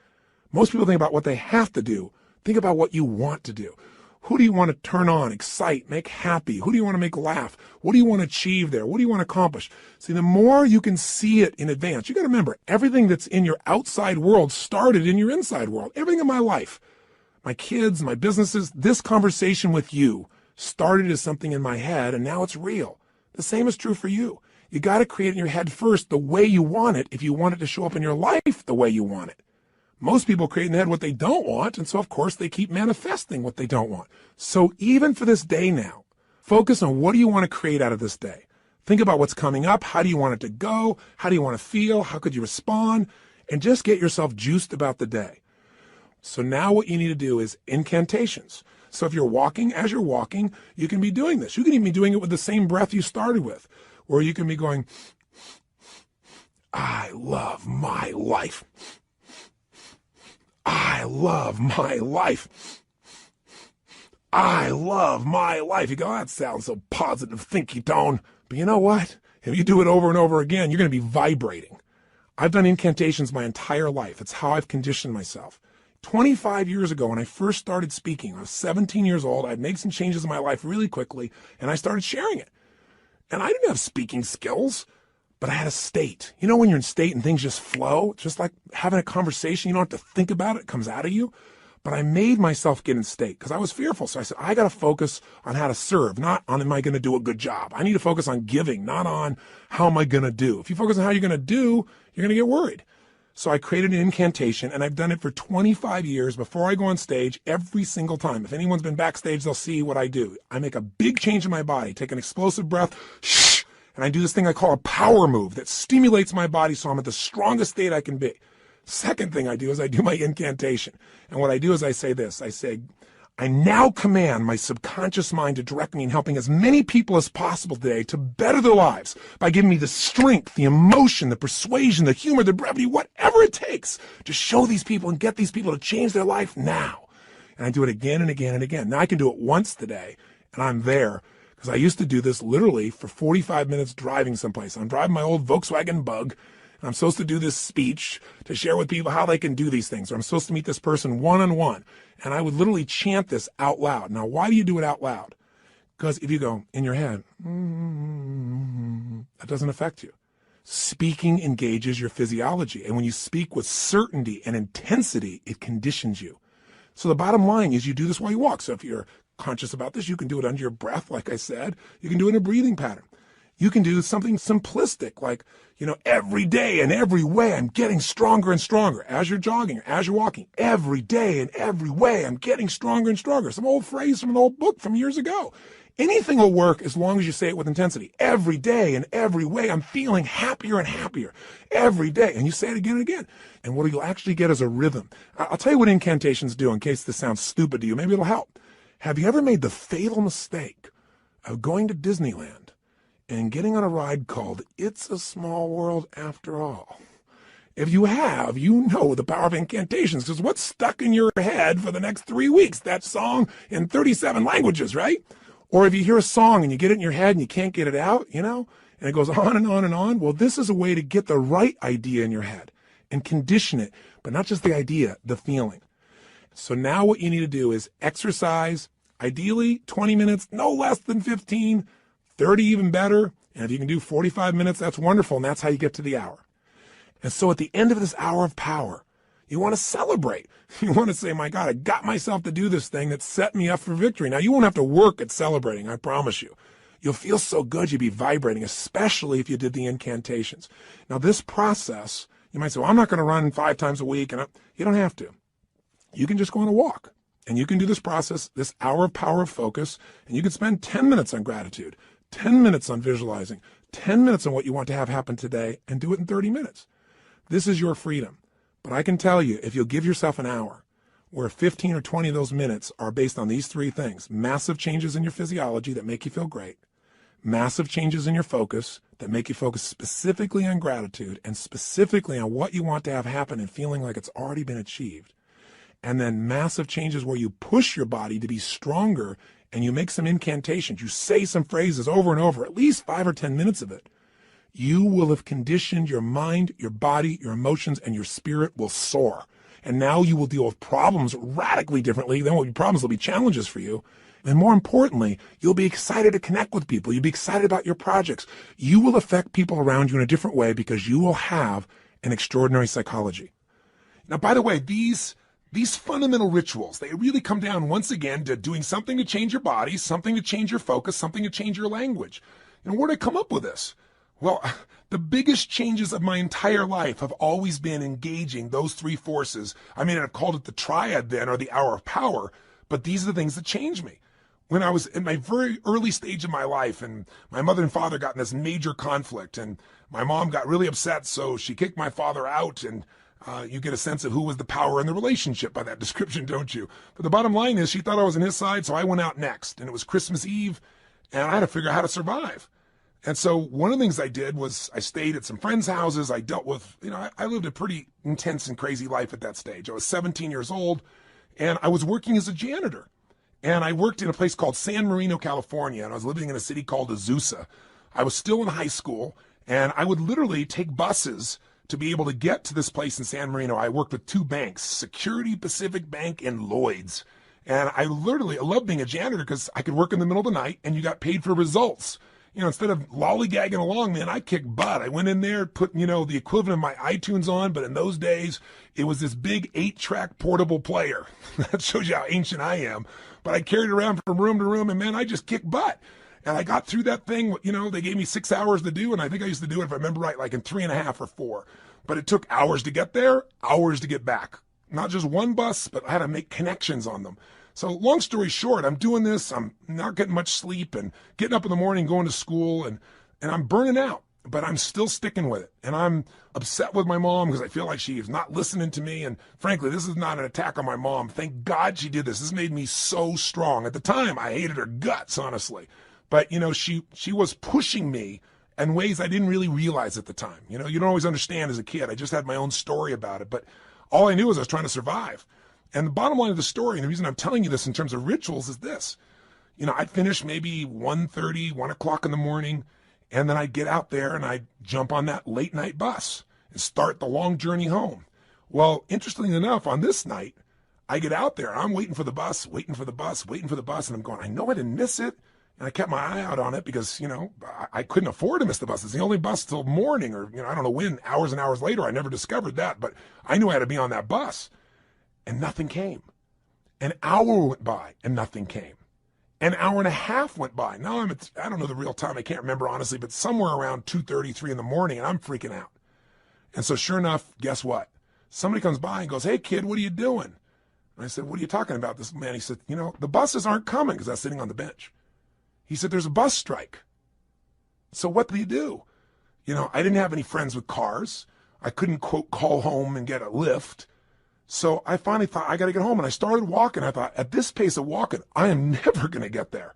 Most people think about what they have to do. Think about what you want to do. Who do you want to turn on, excite, make happy? Who do you want to make laugh? What do you want to achieve there? What do you want to accomplish? See, the more you can see it in advance, you got to remember, everything that's in your outside world started in your inside world. Everything in my life, my kids, my businesses, this conversation with you started as something in my head, and now it's real. The same is true for you. You got to create in your head first the way you want it if you want it to show up in your life the way you want it. Most people create in their head what they don't want, and so, of course, they keep manifesting what they don't want. So even for this day now, focus on what do you want to create out of this day. Think about what's coming up. How do you want it to go? How do you want to feel? How could you respond? And just get yourself juiced about the day. So now what you need to do is incantations. So if you're walking, as you're walking, you can be doing this. You can even be doing it with the same breath you started with, or you can be going, I love my life. I love my life. I love my life. You go, that sounds so positive, thinky tone. But you know what? If you do it over and over again, you're going to be vibrating. I've done incantations my entire life. It's how I've conditioned myself. 25 years ago, when I first started speaking, I was 17 years old. I'd made some changes in my life really quickly, and I started sharing it. And I didn't have speaking skills, but I had a state. You know when you're in state and things just flow? It's just like having a conversation. You don't have to think about it. It comes out of you. But I made myself get in state because I was fearful. So I said, I got to focus on how to serve, not on am I going to do a good job. I need to focus on giving, not on how am I going to do. If you focus on how you're going to do, you're going to get worried. So I created an incantation, and I've done it for 25 years before I go on stage every single time. If anyone's been backstage, they'll see what I do. I make a big change in my body, take an explosive breath, shh, and I do this thing I call a power move that stimulates my body so I'm at the strongest state I can be. Second thing I do is I do my incantation. And what I do is I say this. I say, I now command my subconscious mind to direct me in helping as many people as possible today to better their lives by giving me the strength, the emotion, the persuasion, the humor, the brevity, whatever it takes to show these people and get these people to change their life now. And I do it again and again and again. Now I can do it once today, and I'm there. Because I used to do this literally for 45 minutes driving someplace. I'm driving my old Volkswagen Bug, and I'm supposed to do this speech to share with people how they can do these things. Or I'm supposed to meet this person one-on-one. And I would literally chant this out loud. Now, why do you do it out loud? Because if you go in your head, that doesn't affect you. Speaking engages your physiology. And when you speak with certainty and intensity, it conditions you. So the bottom line is you do this while you walk. So if you're conscious about this, you can do it under your breath, like I said. You can do it in a breathing pattern. You can do something simplistic, like, every day and every way I'm getting stronger and stronger. As you're jogging, as you're walking, every day and every way I'm getting stronger and stronger. Some old phrase from an old book from years ago. Anything will work as long as you say it with intensity. Every day and every way I'm feeling happier and happier. Every day. And you say it again and again. And what you'll actually get is a rhythm. I'll tell you what incantations do in case this sounds stupid to you. Maybe it'll help. Have you ever made the fatal mistake of going to Disneyland and getting on a ride called It's a Small World After All? If you have, you know the power of incantations, because what's stuck in your head for the next 3 weeks? That song in 37 languages, right? Or if you hear a song and you get it in your head and you can't get it out, and it goes on and on and on. Well, this is a way to get the right idea in your head and condition it, but not just the idea, the feeling. So now what you need to do is exercise, ideally 20 minutes, no less than 15, 30 even better. And if you can do 45 minutes, that's wonderful. And that's how you get to the hour. And so at the end of this hour of power, you want to celebrate. You want to say, my God, I got myself to do this thing that set me up for victory. Now, you won't have to work at celebrating, I promise you. You'll feel so good, you'll be vibrating, especially if you did the incantations. Now, this process, you might say, well, I'm not going to run 5 times a week. And you don't have to. You can just go on a walk, and you can do this process, this hour of power of focus, and you can spend 10 minutes on gratitude, 10 minutes on visualizing, 10 minutes on what you want to have happen today, and do it in 30 minutes. This is your freedom. But I can tell you, if you'll give yourself an hour, where 15 or 20 of those minutes are based on these 3 things: massive changes in your physiology that make you feel great, massive changes in your focus that make you focus specifically on gratitude and specifically on what you want to have happen and feeling like it's already been achieved, and then massive changes where you push your body to be stronger and you make some incantations, you say some phrases over and over, at least 5 or 10 minutes of it, you will have conditioned your mind, your body, your emotions, and your spirit will soar. And now you will deal with problems radically differently. There won't be problems, there'll be challenges for you. And more importantly, you'll be excited to connect with people. You'll be excited about your projects. You will affect people around you in a different way because you will have an extraordinary psychology. Now, by the way, these fundamental rituals, they really come down once again to doing something to change your body, something to change your focus, something to change your language. And where did I come up with this? Well, the biggest changes of my entire life have always been engaging those 3 forces. I mean, I've called it the triad then, or the hour of power, but these are the things that changed me. When I was in my very early stage of my life, and my mother and father got in this major conflict, and my mom got really upset, so she kicked my father out, and you get a sense of who was the power in the relationship by that description, don't you? But the bottom line is she thought I was on his side, so I went out next. And it was Christmas Eve, and I had to figure out how to survive. And so one of the things I did was I stayed at some friends' houses. I dealt with, I lived a pretty intense and crazy life at that stage. I was 17 years old, and I was working as a janitor. And I worked in a place called San Marino, California, and I was living in a city called Azusa. I was still in high school, and I would literally take buses to be able to get to this place in San Marino. I worked with 2 banks, Security Pacific Bank and Lloyd's. And I loved being a janitor because I could work in the middle of the night, and you got paid for results. Instead of lollygagging along, man, I kicked butt. I went in there, put, the equivalent of my iTunes on, but in those days, it was this big 8-track portable player. That shows you how ancient I am. But I carried it around from room to room, and man, I just kicked butt. And I got through that thing, they gave me 6 hours to do, and I think I used to do it, if I remember right, like in 3.5 or 4. But it took hours to get there, hours to get back. Not just one bus, but I had to make connections on them. So long story short, I'm doing this, I'm not getting much sleep and getting up in the morning, going to school, and I'm burning out. but I'm still sticking with it. And I'm upset with my mom because I feel like she is not listening to me. And frankly, this is not an attack on my mom. Thank God she did this. This made me so strong. At the time, I hated her guts, honestly. But, she was pushing me in ways I didn't really realize at the time. You don't always understand as a kid. I just had my own story about it. But all I knew was I was trying to survive. And the bottom line of the story, and the reason I'm telling you this in terms of rituals is this. I'd finish maybe 1:30, 1 o'clock in the morning, and then I'd get out there and I'd jump on that late night bus and start the long journey home. Well, interestingly enough, on this night, I get out there, I'm waiting for the bus, and I'm going, I know I didn't miss it. And I kept my eye out on it because, I couldn't afford to miss the bus. It's the only bus till morning or, I don't know when, hours and hours later. I never discovered that, but I knew I had to be on that bus. And nothing came. An hour went by and nothing came. An hour and a half went by. Now I don't know the real time. I can't remember honestly, but somewhere around 2:30, 3 in the morning, and I'm freaking out. And so sure enough, guess what? Somebody comes by and goes, "Hey kid, what are you doing?" And I said, "What are you talking about?" This man, he said, "The buses aren't coming," because I was sitting on the bench. He said, "There's a bus strike." So what do you do? I didn't have any friends with cars. I couldn't, quote, call home and get a lift. So I finally thought, I got to get home. And I started walking. I thought, at this pace of walking, I am never going to get there.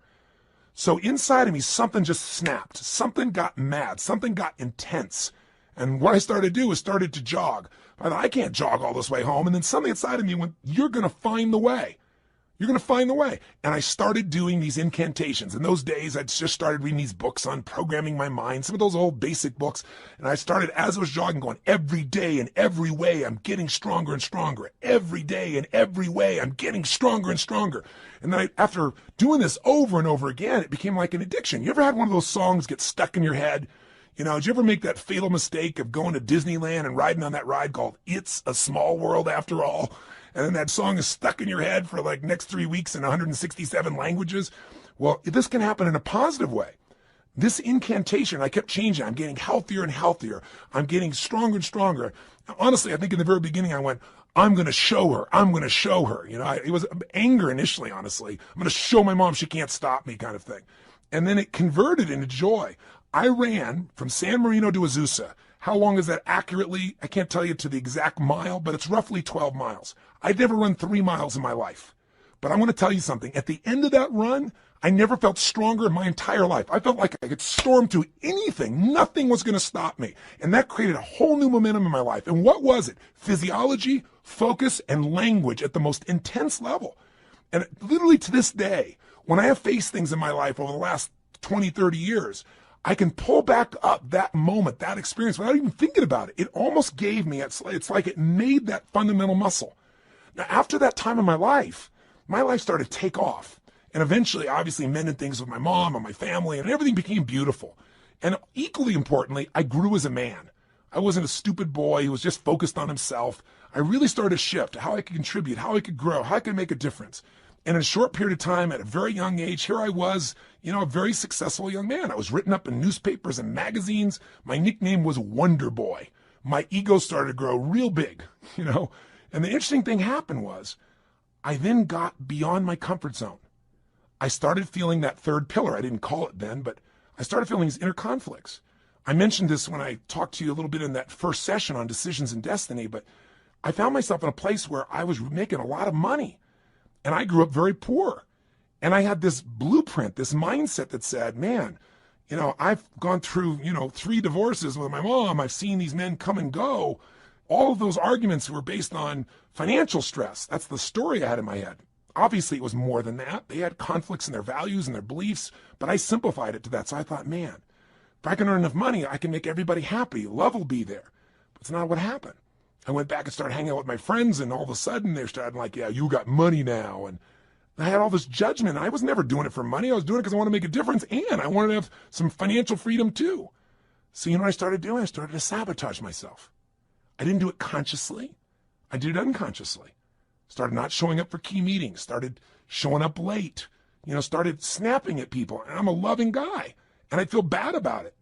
So inside of me, something just snapped. Something got mad. Something got intense. And what I started to do was started to jog. I thought, I can't jog all this way home. And then something inside of me went, you're going to find the way. You're going to find the way. And I started doing these incantations. In those days, I'd just started reading these books on programming my mind, some of those old basic books. And I started, as I was jogging, going, every day in every way, I'm getting stronger and stronger. Every day in every way, I'm getting stronger and stronger. And then after doing this over and over again, it became like an addiction. You ever had one of those songs get stuck in your head? Did you ever make that fatal mistake of going to Disneyland and riding on that ride called It's a Small World After All? And then that song is stuck in your head for like next 3 weeks in 167 languages. Well, this can happen in a positive way. This incantation, I kept changing. I'm getting healthier and healthier. I'm getting stronger and stronger. Honestly, I think in the very beginning I went, I'm going to show her. I'm going to show her. It was anger initially, honestly. I'm going to show my mom she can't stop me kind of thing. And then it converted into joy. I ran from San Marino to Azusa. How long is that accurately? I can't tell you to the exact mile, but it's roughly 12 miles. I'd never run 3 miles in my life. But I want to tell you something. At the end of that run, I never felt stronger in my entire life. I felt like I could storm through anything. Nothing was going to stop me. And that created a whole new momentum in my life. And what was it? Physiology, focus, and language at the most intense level. And literally to this day, when I have faced things in my life over the last 20, 30 years, I can pull back up that moment, that experience without even thinking about it. It almost gave me, it's like it made that fundamental muscle. Now, after that time in my life started to take off. And eventually, obviously, mended things with my mom and my family, and everything became beautiful. And equally importantly, I grew as a man. I wasn't a stupid boy who was just focused on himself. I really started to shift how I could contribute, how I could grow, how I could make a difference. And in a short period of time, at a very young age, here I was, a very successful young man. I was written up in newspapers and magazines. My nickname was Wonder Boy. My ego started to grow real big, And the interesting thing happened was I then got beyond my comfort zone. I started feeling that third pillar. I didn't call it then, but I started feeling these inner conflicts. I mentioned this when I talked to you a little bit in that first session on decisions and destiny, but I found myself in a place where I was making a lot of money. And I grew up very poor. And I had this blueprint, this mindset that said, man, I've gone through, 3 divorces with my mom. I've seen these men come and go. All of those arguments were based on financial stress. That's the story I had in my head. Obviously, it was more than that. They had conflicts in their values and their beliefs, but I simplified it to that. So I thought, man, if I can earn enough money, I can make everybody happy. Love will be there. But it's not what happened. I went back and started hanging out with my friends, and all of a sudden they started like, yeah, you got money now. And I had all this judgment. I was never doing it for money. I was doing it because I wanted to make a difference, and I wanted to have some financial freedom too. So you know what I started doing? I started to sabotage myself. I didn't do it consciously. I did it unconsciously. Started not showing up for key meetings. Started showing up late. Started snapping at people. And I'm a loving guy. And I'd feel bad about it.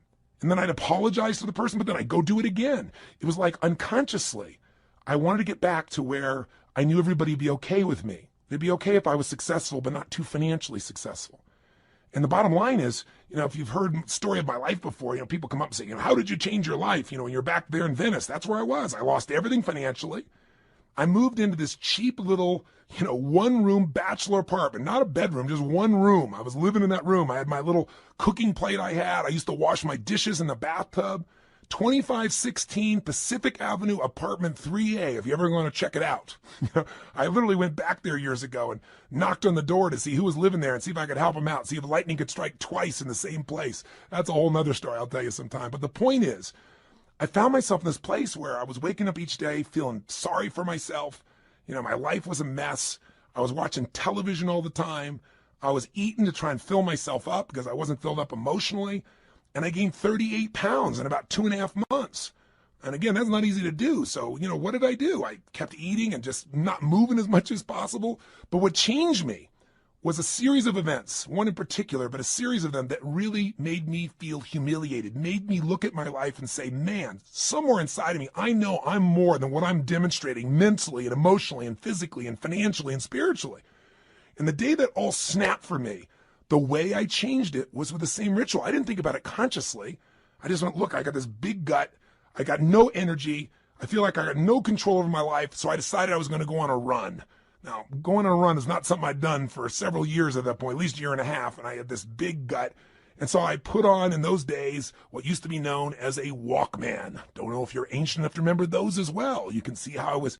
And then I'd apologize to the person, but then I'd go do it again. It was like unconsciously. I wanted to get back to where I knew everybody would be okay with me. They'd be okay if I was successful, but not too financially successful. And the bottom line is, if you've heard the story of my life before, people come up and say, how did you change your life? When you're back there in Venice, that's where I was. I lost everything financially. I moved into this cheap little, one-room bachelor apartment, not a bedroom, just one room. I was living in that room. I had my little cooking plate I had. I used to wash my dishes in the bathtub. 2516 Pacific Avenue, apartment 3A, if you ever want to check it out. I literally went back there years ago and knocked on the door to see who was living there and see if I could help them out, see if lightning could strike twice in the same place. That's a whole nother story I'll tell you sometime. But the point is, I found myself in this place where I was waking up each day feeling sorry for myself. My life was a mess. I was watching television all the time. I was eating to try and fill myself up because I wasn't filled up emotionally. And I gained 38 pounds in about 2.5 months. And again, that's not easy to do. So, what did I do? I kept eating and just not moving as much as possible. But what changed me was a series of events, one in particular, but a series of them that really made me feel humiliated, made me look at my life and say, man, somewhere inside of me, I know I'm more than what I'm demonstrating mentally and emotionally and physically and financially and spiritually. And the day that all snapped for me, the way I changed it was with the same ritual. I didn't think about it consciously. I just went, look, I got this big gut. I got no energy. I feel like I got no control over my life. So I decided I was going to go on a run. Now, going on a run is not something I'd done for several years at that point, at least a year and a half. And I had this big gut. And so I put on in those days what used to be known as a Walkman. Don't know if you're ancient enough to remember those as well. You can see how I was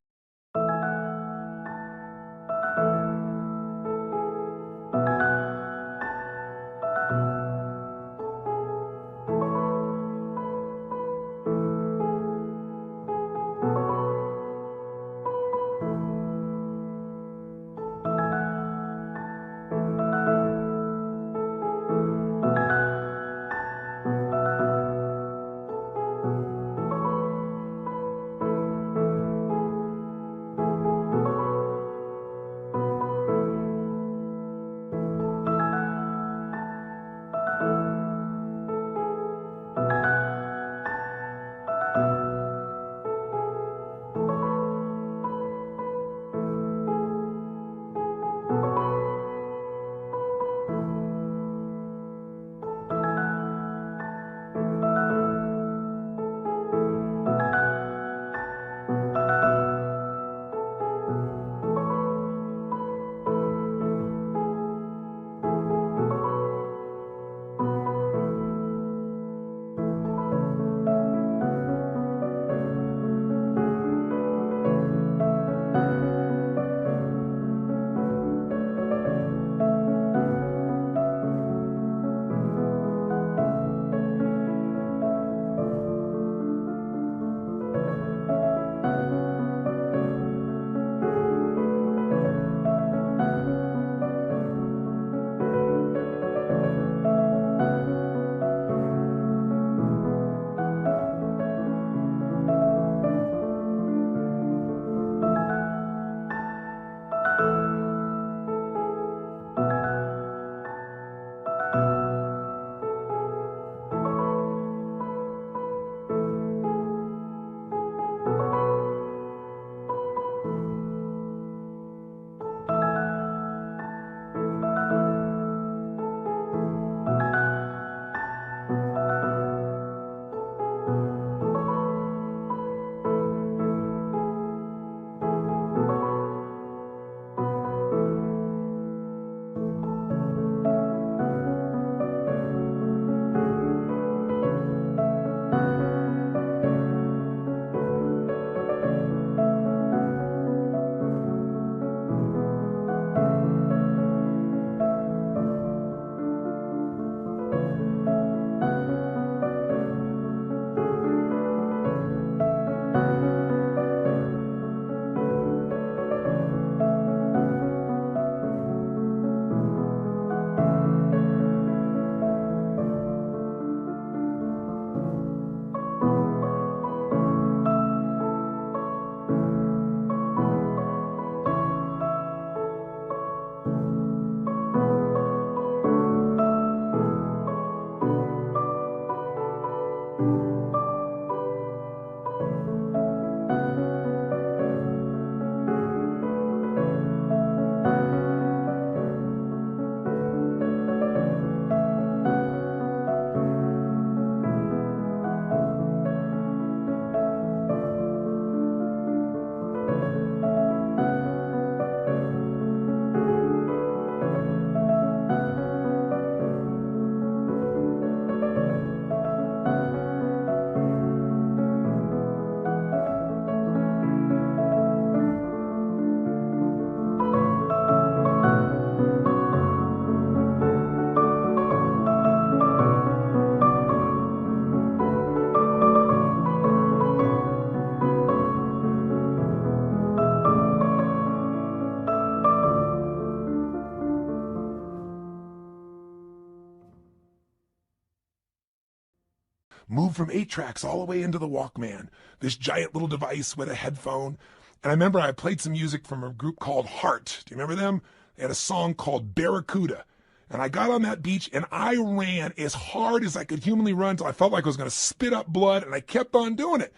moved from 8 tracks all the way into the Walkman, this giant little device with a headphone. And I remember I played some music from a group called Heart. Do you remember them? They had a song called Barracuda. And I got on that beach and I ran as hard as I could humanly run until I felt like I was going to spit up blood, and I kept on doing it.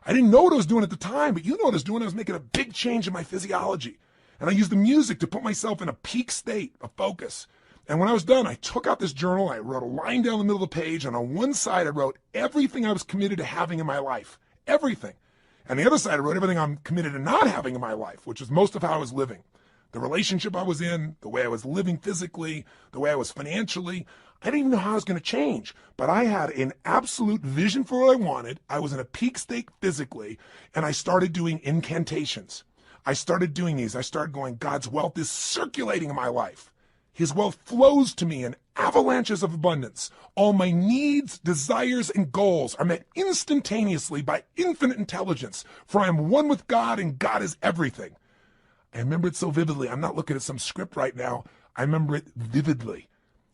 I didn't know what I was doing at the time, but you know what I was doing. I was making a big change in my physiology. And I used the music to put myself in a peak state of focus. And when I was done, I took out this journal, I wrote a line down the middle of the page, and on one side I wrote everything I was committed to having in my life. Everything. And the other side I wrote everything I'm committed to not having in my life, which was most of how I was living. The relationship I was in, the way I was living physically, the way I was financially. I didn't even know how I was going to change, but I had an absolute vision for what I wanted. I was in a peak state physically, and I started doing incantations. I started doing these. I started going, God's wealth is circulating in my life. His wealth flows to me in avalanches of abundance. All my needs, desires, and goals are met instantaneously by infinite intelligence, for I am one with God, and God is everything. I remember it so vividly. I'm not looking at some script right now. I remember it vividly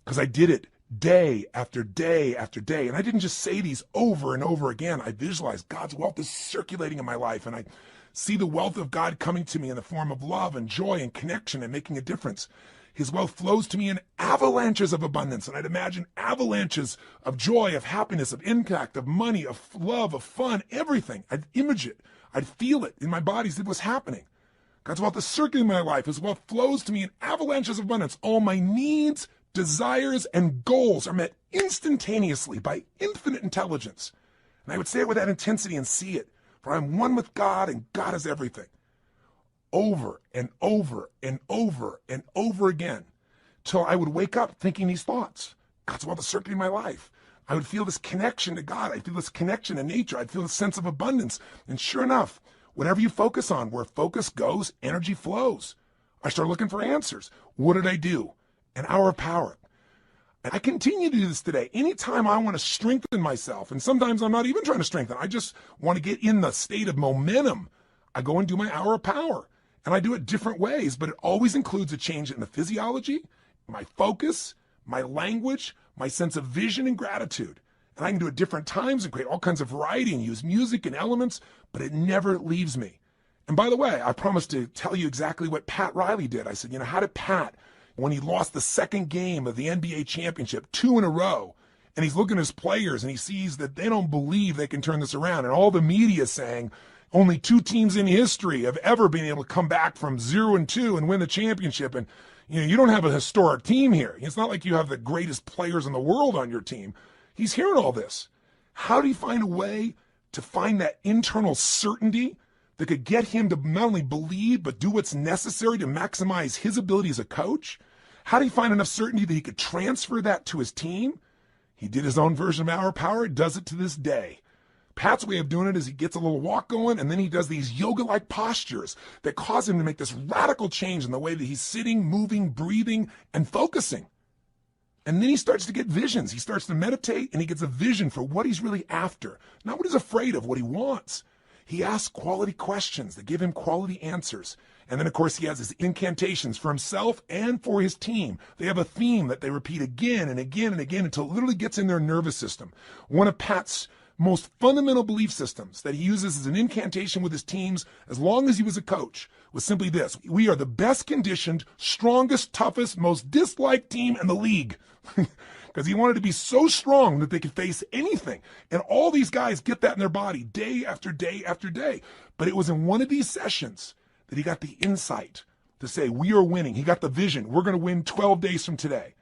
because I did it day after day after day. And I didn't just say these over and over again. I visualized God's wealth is circulating in my life, and I see the wealth of God coming to me in the form of love and joy and connection and making a difference. His wealth flows to me in avalanches of abundance. And I'd imagine avalanches of joy, of happiness, of impact, of money, of love, of fun, everything. I'd image it. I'd feel it in my body as it was happening. God's wealth is circulating in my life. His wealth flows to me in avalanches of abundance. All my needs, desires, and goals are met instantaneously by infinite intelligence. And I would say it with that intensity and see it. For I'm one with God, and God is everything. Over and over and over and over again, till I would wake up thinking these thoughts. God's wealth is circulating in my life. I would feel this connection to God. I'd feel this connection to nature. I'd feel a sense of abundance. And sure enough, whatever you focus on, where focus goes, energy flows. I started looking for answers. What did I do? An hour of power. And I continue to do this today. Anytime I want to strengthen myself, and sometimes I'm not even trying to strengthen, I just want to get in the state of momentum, I go and do my hour of power. And I do it different ways, but it always includes a change in the physiology, my focus, my language, my sense of vision and gratitude. And I can do it different times and create all kinds of variety and use music and elements, but it never leaves me. And by the way, I promised to tell you exactly what Pat Riley did. I said, how did Pat, when he lost the second game of the NBA championship, 2 in a row, and he's looking at his players and he sees that they don't believe they can turn this around, and all the media saying only 2 teams in history have ever been able to come back from 0-2 and win the championship. And you don't have a historic team here. It's not like you have the greatest players in the world on your team. He's hearing all this. How do you find a way to find that internal certainty that could get him to not only believe, but do what's necessary to maximize his ability as a coach? How do you find enough certainty that he could transfer that to his team? He did his own version of Hour of Power, does it to this day. Pat's way of doing it is he gets a little walk going, and then he does these yoga-like postures that cause him to make this radical change in the way that he's sitting, moving, breathing, and focusing. And then he starts to get visions. He starts to meditate, and he gets a vision for what he's really after, not what he's afraid of, what he wants. He asks quality questions that give him quality answers. And then, of course, he has his incantations for himself and for his team. They have a theme that they repeat again and again and again until it literally gets in their nervous system. One of Pat's most fundamental belief systems that he uses as an incantation with his teams as long as he was a coach was simply this: we are the best conditioned, strongest, toughest, most disliked team in the league. Because he wanted to be so strong that they could face anything. And all these guys get that in their body day after day after day. But it was in one of these sessions that he got the insight to say, we are winning. He got the vision. We're going to win 12 days from today.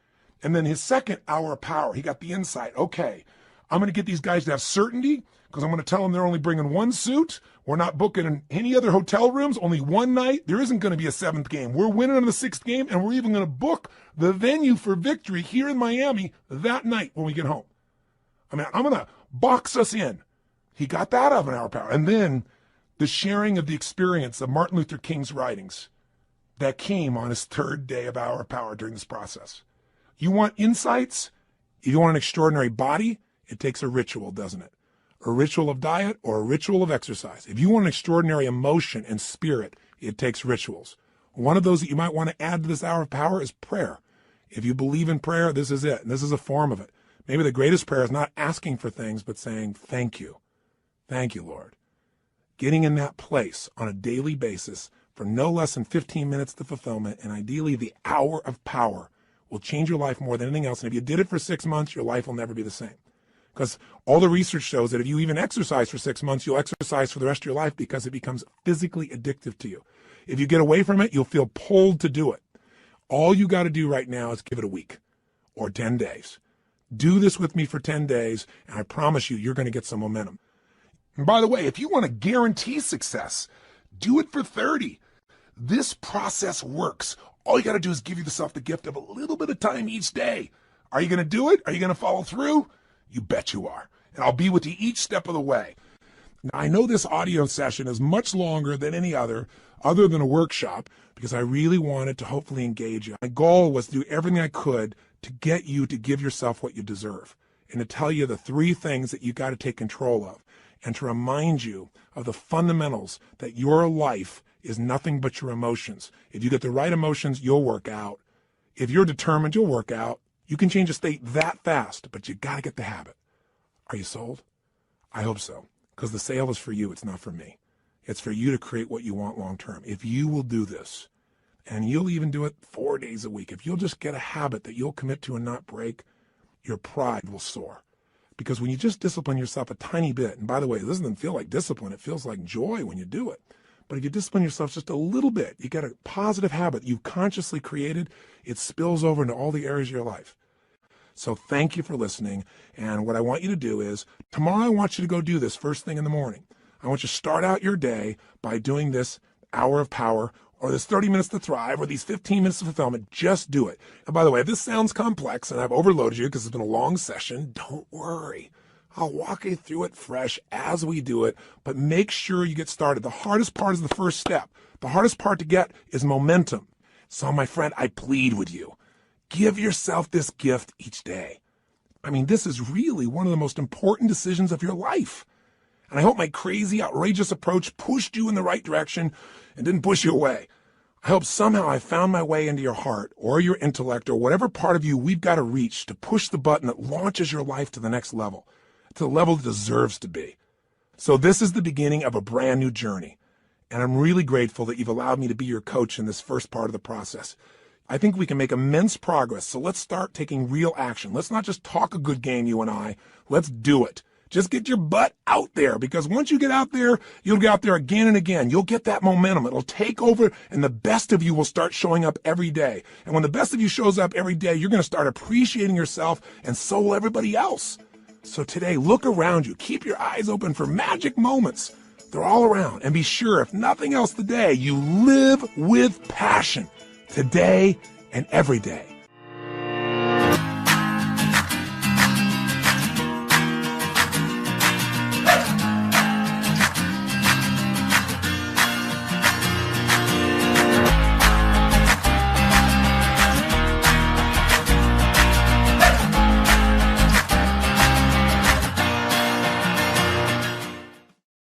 And then his second hour of power, he got the insight. Okay, I'm going to get these guys to have certainty because I'm going to tell them they're only bringing 1 suit. We're not booking in any other hotel rooms, only 1 night. There isn't going to be a 7th game. We're winning on the 6th game, and we're even going to book the venue for victory here in Miami that night when we get home. I'm going to box us in. He got that out of an hour of power. And then the sharing of the experience of Martin Luther King's writings that came on his 3rd day of hour of power during this process. You want insights? If you want an extraordinary body, it takes a ritual, doesn't it? A ritual of diet or a ritual of exercise. If you want an extraordinary emotion and spirit, it takes rituals. One of those that you might want to add to this hour of power is prayer. If you believe in prayer, this is it. And this is a form of it. Maybe the greatest prayer is not asking for things, but saying, thank you. Thank you, Lord. Getting in that place on a daily basis for no less than 15 minutes to fulfillment, and ideally the hour of power, will change your life more than anything else. And if you did it for 6 months, your life will never be the same. Because all the research shows that if you even exercise for 6 months, you'll exercise for the rest of your life because it becomes physically addictive to you. If you get away from it, you'll feel pulled to do it. All you got to do right now is give it a week or 10 days. Do this with me for 10 days, and I promise you, you're going to get some momentum. And by the way, if you want to guarantee success, do it for 30. This process works. All you got to do is give yourself the gift of a little bit of time each day. Are you going to do it? Are you going to follow through? You bet you are. And I'll be with you each step of the way. Now, I know this audio session is much longer than any other than a workshop, because I really wanted to hopefully engage you. My goal was to do everything I could to get you to give yourself what you deserve, and to tell you the 3 things that you got to take control of, and to remind you of the fundamentals that your life is nothing but your emotions. If you get the right emotions, you'll work out. If you're determined, you'll work out. You can change a state that fast, but you got to get the habit. Are you sold? I hope so, because the sale is for you. It's not for me. It's for you to create what you want long term. If you will do this, and you'll even do it 4 days a week, if you'll just get a habit that you'll commit to and not break, your pride will soar. Because when you just discipline yourself a tiny bit, and by the way, this doesn't feel like discipline, it feels like joy when you do it. But if you discipline yourself just a little bit, you get a positive habit you've consciously created, it spills over into all the areas of your life. So thank you for listening. And what I want you to do is, tomorrow I want you to go do this first thing in the morning. I want you to start out your day by doing this hour of power, or this 30 minutes to thrive, or these 15 minutes of fulfillment. Just do it. And by the way, if this sounds complex and I've overloaded you because it's been a long session, don't worry. I'll walk you through it fresh as we do it, but make sure you get started. The hardest part is the first step. The hardest part to get is momentum. So my friend, I plead with you. Give yourself this gift each day. I mean, this is really one of the most important decisions of your life. And I hope my crazy, outrageous approach pushed you in the right direction and didn't push you away. I hope somehow I found my way into your heart or your intellect or whatever part of you we've got to reach to push the button that launches your life to the next level, to the level it deserves to be. So this is the beginning of a brand new journey. And I'm really grateful that you've allowed me to be your coach in this first part of the process. I think we can make immense progress. So let's start taking real action. Let's not just talk a good game, you and I. Let's do it. Just get your butt out there, because once you get out there, you'll get out there again and again. You'll get that momentum. It'll take over, and the best of you will start showing up every day. And when the best of you shows up every day, you're going to start appreciating yourself, and so will everybody else. So today, look around you. Keep your eyes open for magic moments. They're all around. And be sure, if nothing else today, you live with passion today and every day.